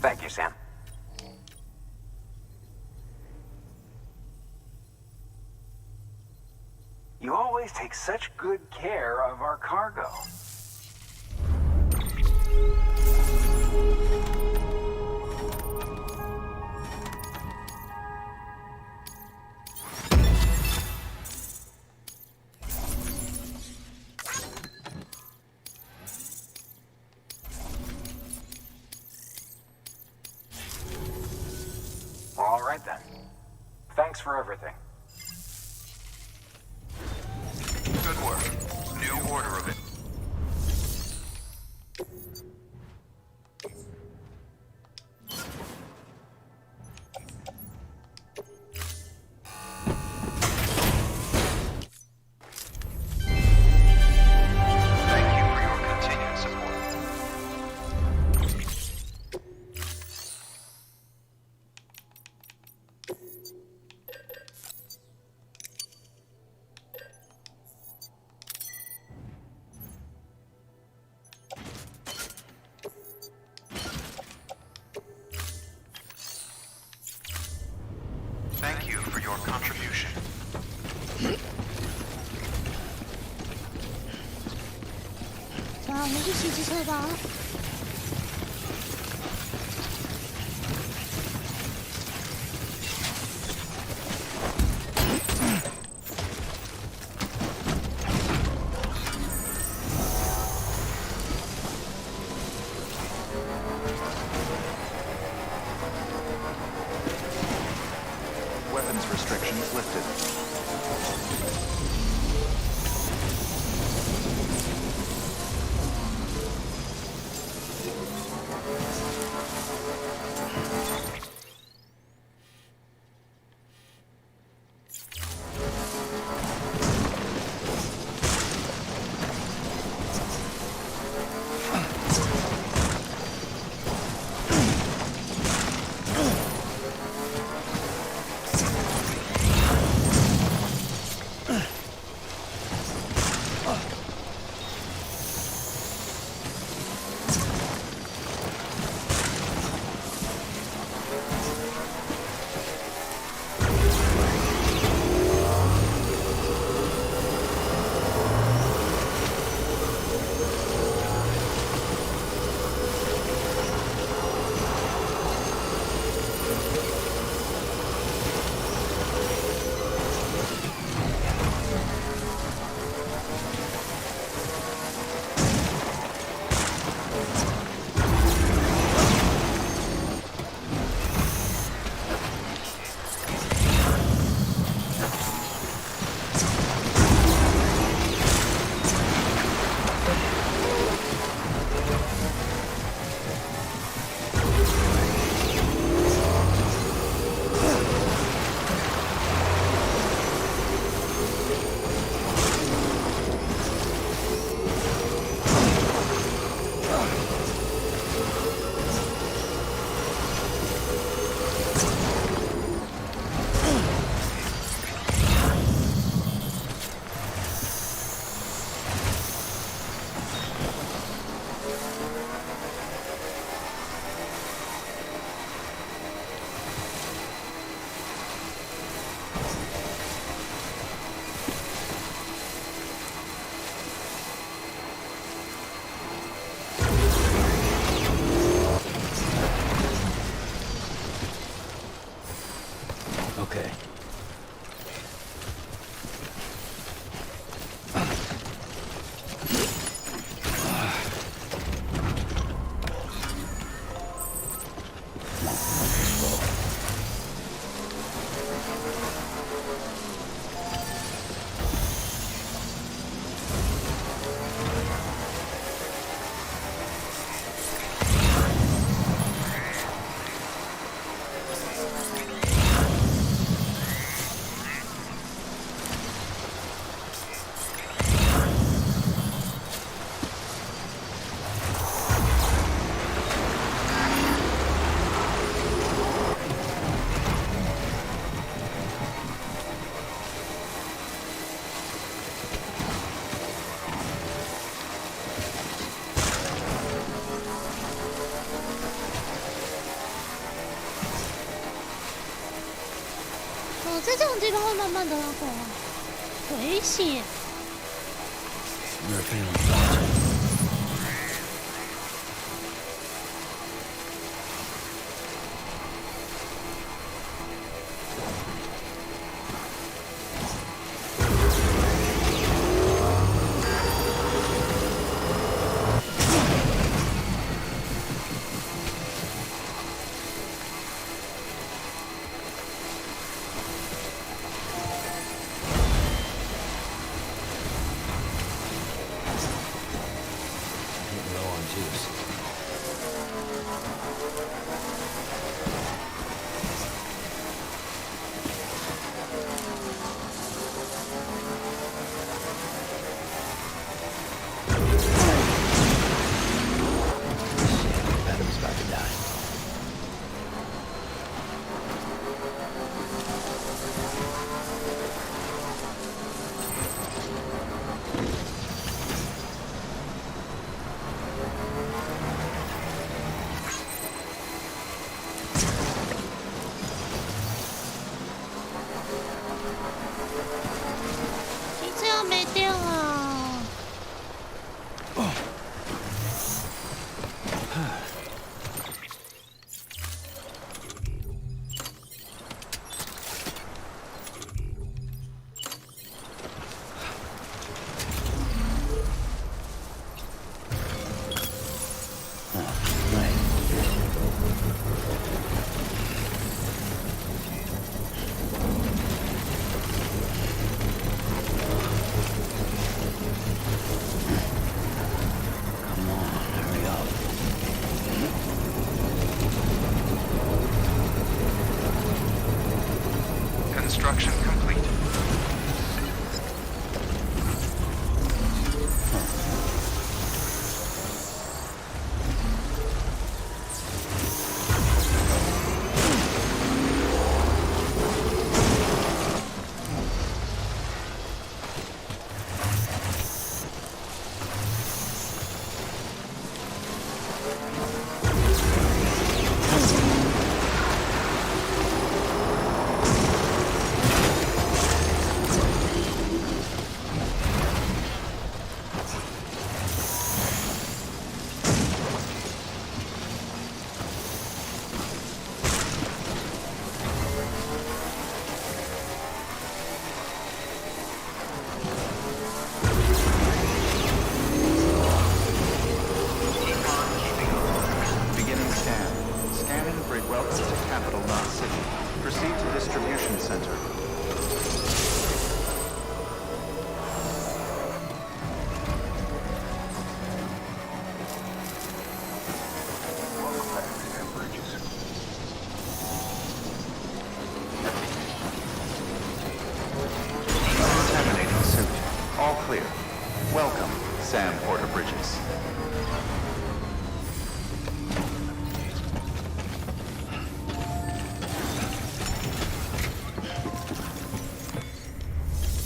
[SPEAKER 12] Thank you, Sam. You always take such good care of our cargo. All right then. Thanks for everything.
[SPEAKER 4] Good work. New order of it. Thank you for your continued support.
[SPEAKER 1] 我们去骑机车吧。
[SPEAKER 10] Weapons restrictions lifted.
[SPEAKER 6] Okay.
[SPEAKER 1] 在这种地方会慢慢的那个危险。
[SPEAKER 10] clear. Welcome, Sam Porter Bridges.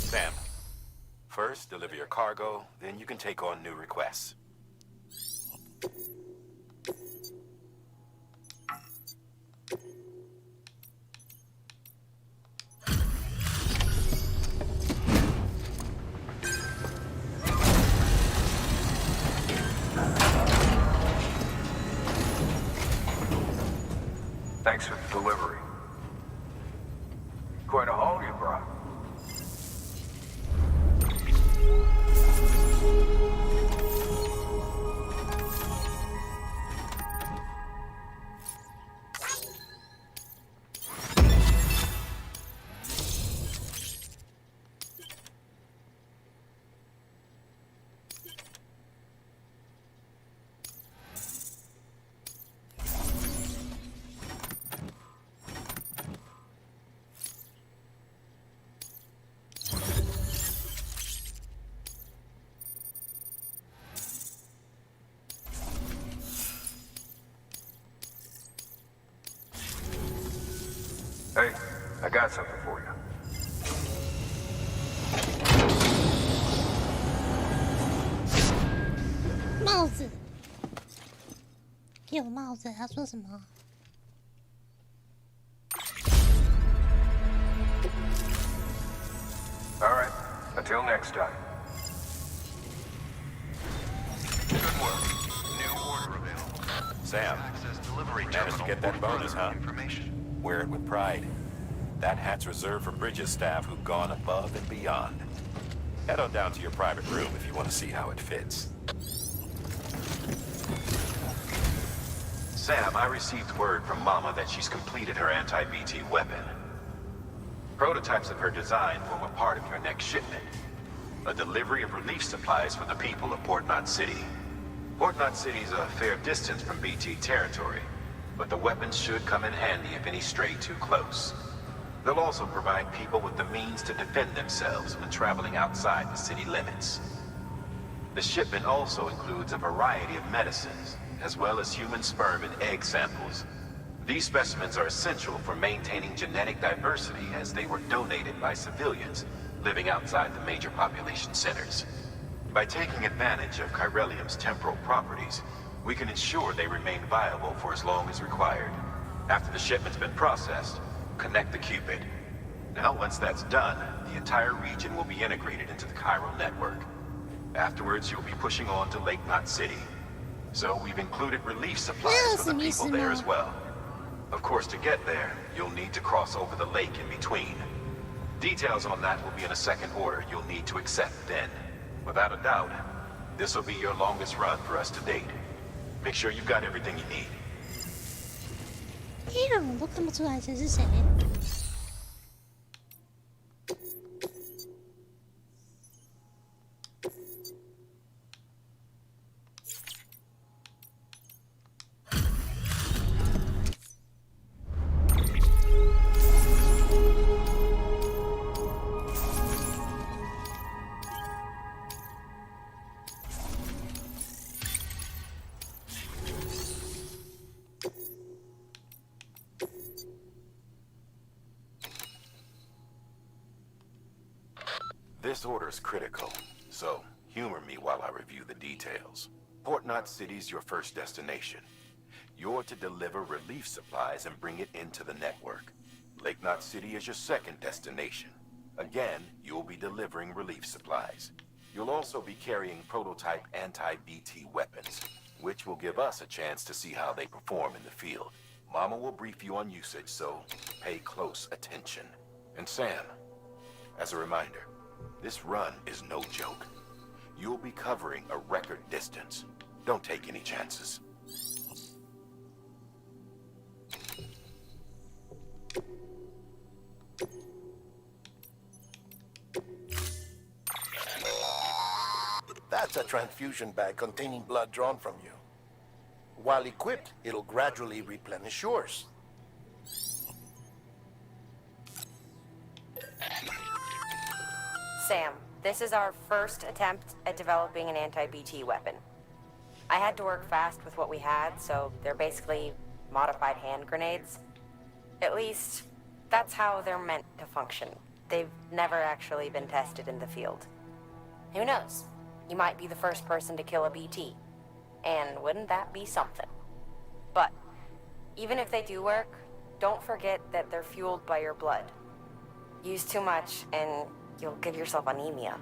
[SPEAKER 7] Sam, first deliver your cargo, then you can take on new requests.
[SPEAKER 8] Thanks for the delivery. Quite a haul you brought. Hey, I got something for you.
[SPEAKER 1] 帽子，给我帽子，他说什么？
[SPEAKER 8] All right, until next time.
[SPEAKER 4] Good work. New order available.
[SPEAKER 7] Sam, managed to get that bonus, huh? Wear it with pride. That hat's reserved for Bridges staff who've gone above and beyond. Head on down to your private room if you want to see how it fits.
[SPEAKER 15] Sam, I received word from Mama that she's completed her anti-BT weapon. Prototypes of her design form a part of your next shipment. A delivery of relief supplies for the people of Port Knot City. Port Knot City is a fair distance from BT territory, but the weapons should come in handy if any stray too close. They'll also provide people with the means to defend themselves when traveling outside the city limits. The shipment also includes a variety of medicines, as well as human sperm and egg samples. These specimens are essential for maintaining genetic diversity as they were donated by civilians living outside the major population centers. By taking advantage of chiralium's temporal properties, we can ensure they remain viable for as long as required. After the shipment's been processed, connect the Cupid. Now, once that's done, the entire region will be integrated into the chiral network. Afterwards, you'll be pushing on to Lake Knot City. So we've included relief supplies for the people there as well. Of course, to get there, you'll need to cross over the lake in between. Details on that will be in a second order you'll need to accept then. Without a doubt, this will be your longest run for us to date. Make sure you've got everything you need.
[SPEAKER 1] 我都看不出来谁是谁。
[SPEAKER 7] This order is critical, so humor me while I review the details. Port Knot City's your first destination. You're to deliver relief supplies and bring it into the network. Lake Knot City is your second destination. Again, you'll be delivering relief supplies. You'll also be carrying prototype anti-BT weapons, which will give us a chance to see how they perform in the field. Mama will brief you on usage, so pay close attention. And Sam, as a reminder, this run is no joke. You'll be covering a record distance. Don't take any chances.
[SPEAKER 5] That's a transfusion bag containing blood drawn from you. While equipped, it'll gradually replenish yours.
[SPEAKER 11] Sam, This is our first attempt at developing an anti-BT weapon. I had to work fast with what we had, so they're basically modified hand grenades. At least, that's how they're meant to function. They've never actually been tested in the field. Who knows? You might be the first person to kill a BT. And wouldn't that be something? But, even if they do work, don't forget that they're fueled by your blood. Use too much, and you'll give yourself anemia.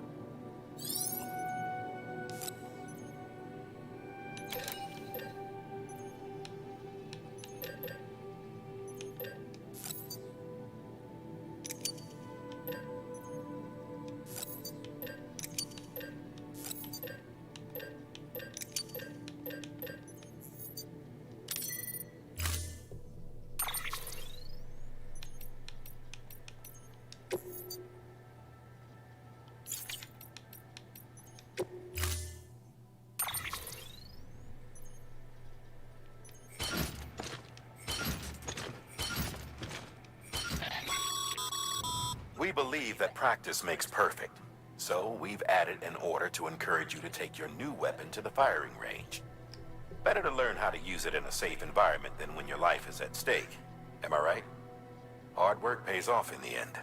[SPEAKER 15] We believe that practice makes perfect, so we've added an order to encourage you to take your new weapon to the firing range. Better to learn how to use it in a safe environment than when your life is at stake. Am I right? Hard work pays off in the end.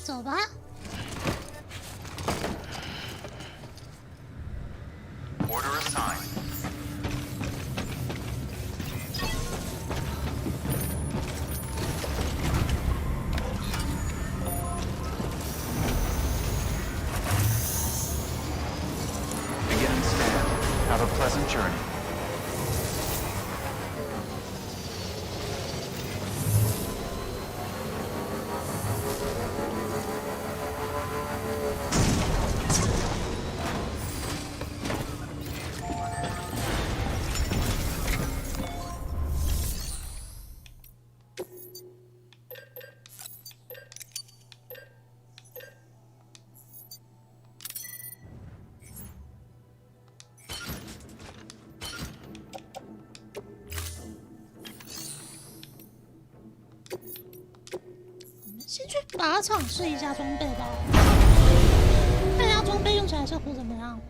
[SPEAKER 1] 走吧。
[SPEAKER 10] Order assigned. Beginning scan. Have a pleasant journey.
[SPEAKER 1] 先去靶场试一下装备吧，看一下装备用起来效果怎么样。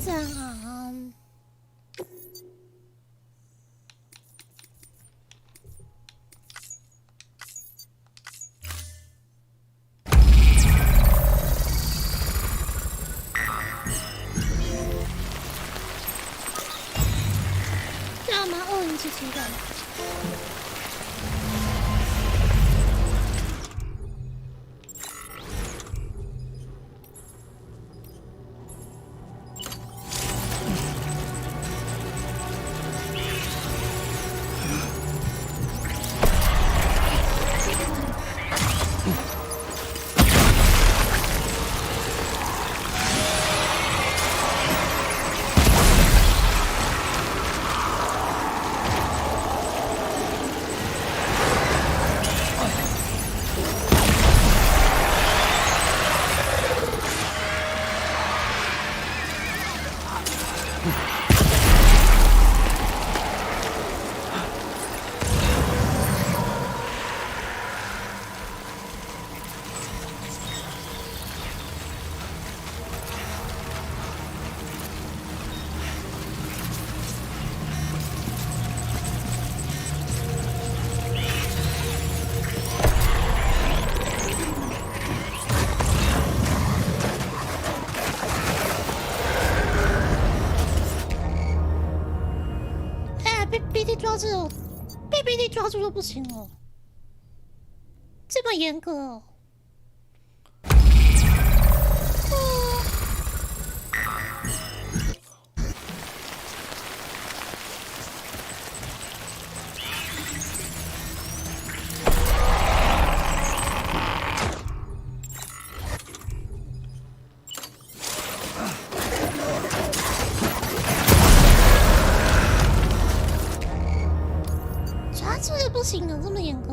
[SPEAKER 1] 这样吗？2077的。抓住就不行了，这么严格哦。抓住也不行了，这么严格。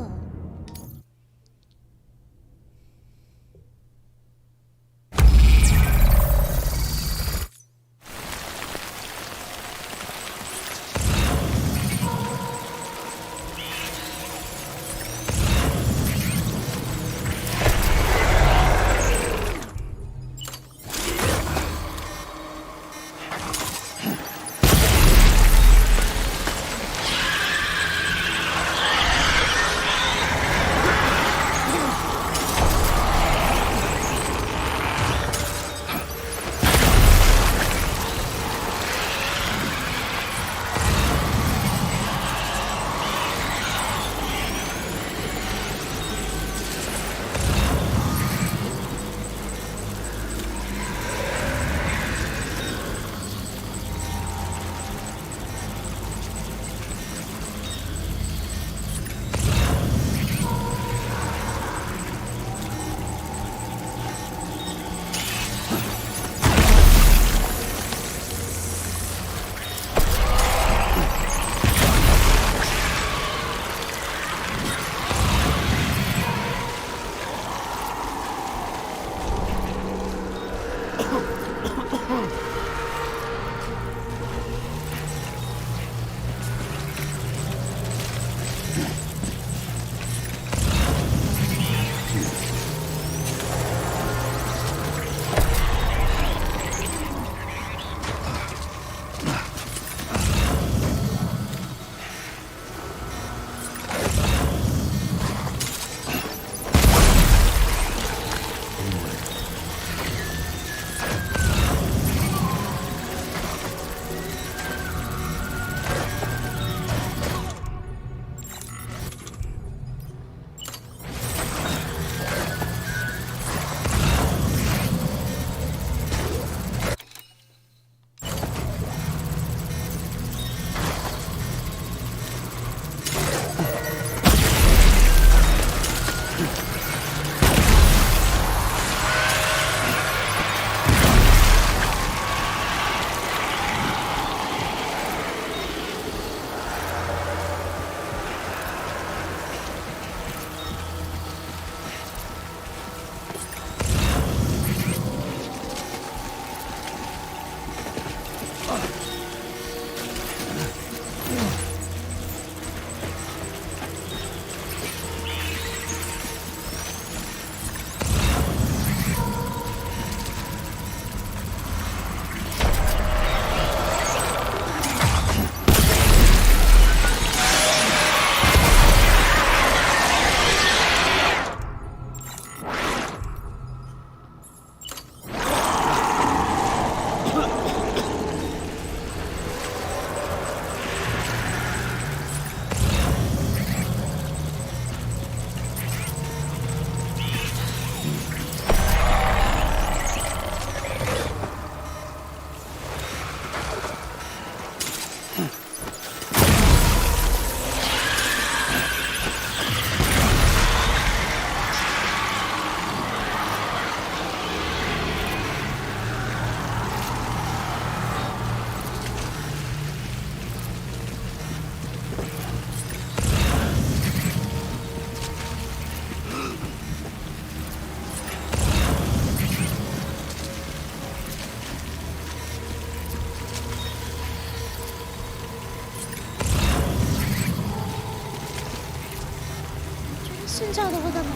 [SPEAKER 1] 剩下的会干嘛？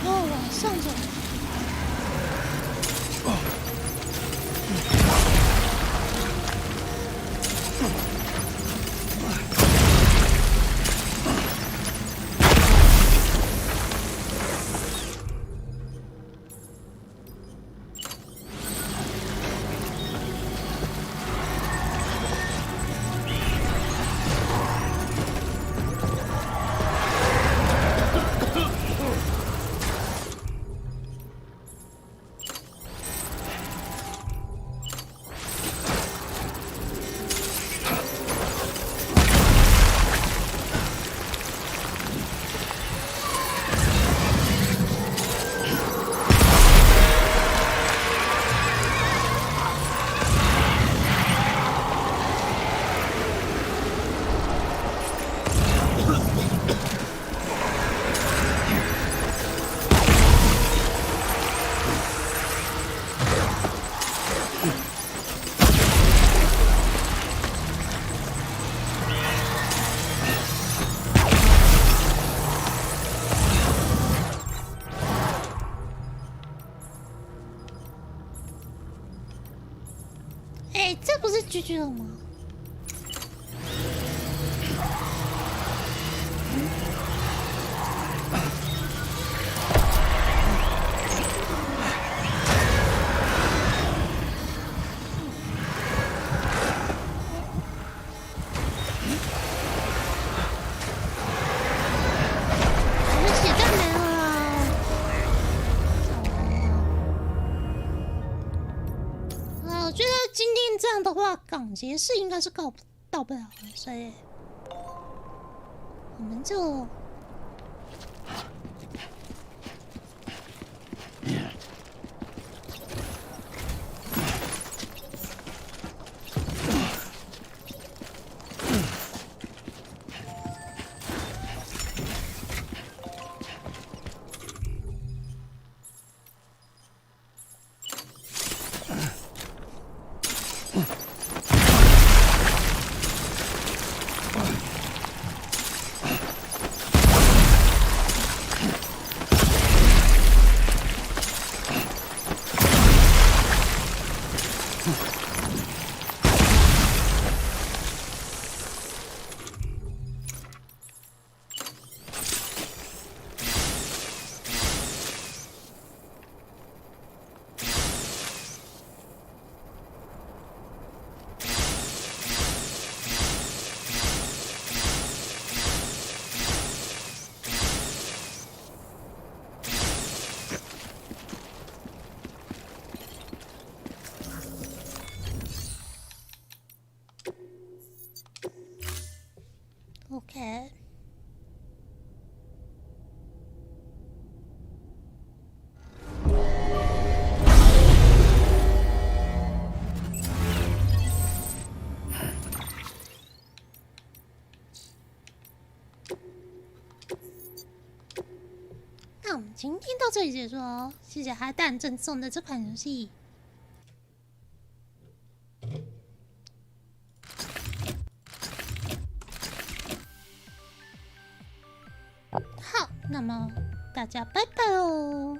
[SPEAKER 1] 往上走。这不是GG了吗？的话，港杰士应该是到不了了，所以我们就OK。那我们今天到这里结束哦，谢谢海胆赠送的这款游戏。好，那么大家拜拜喽！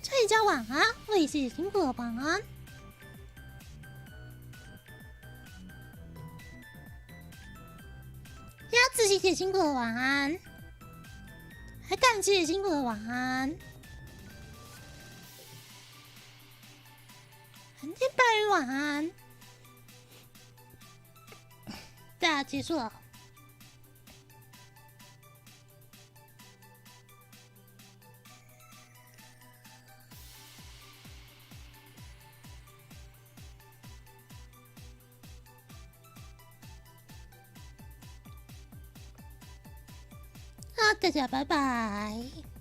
[SPEAKER 1] 睡觉晚安，为谢辛苦了晚安。鸭子姐姐辛苦了晚安，海胆姐姐辛苦了晚安。蓝天白云晚安，大家结束了。好，大家拜拜。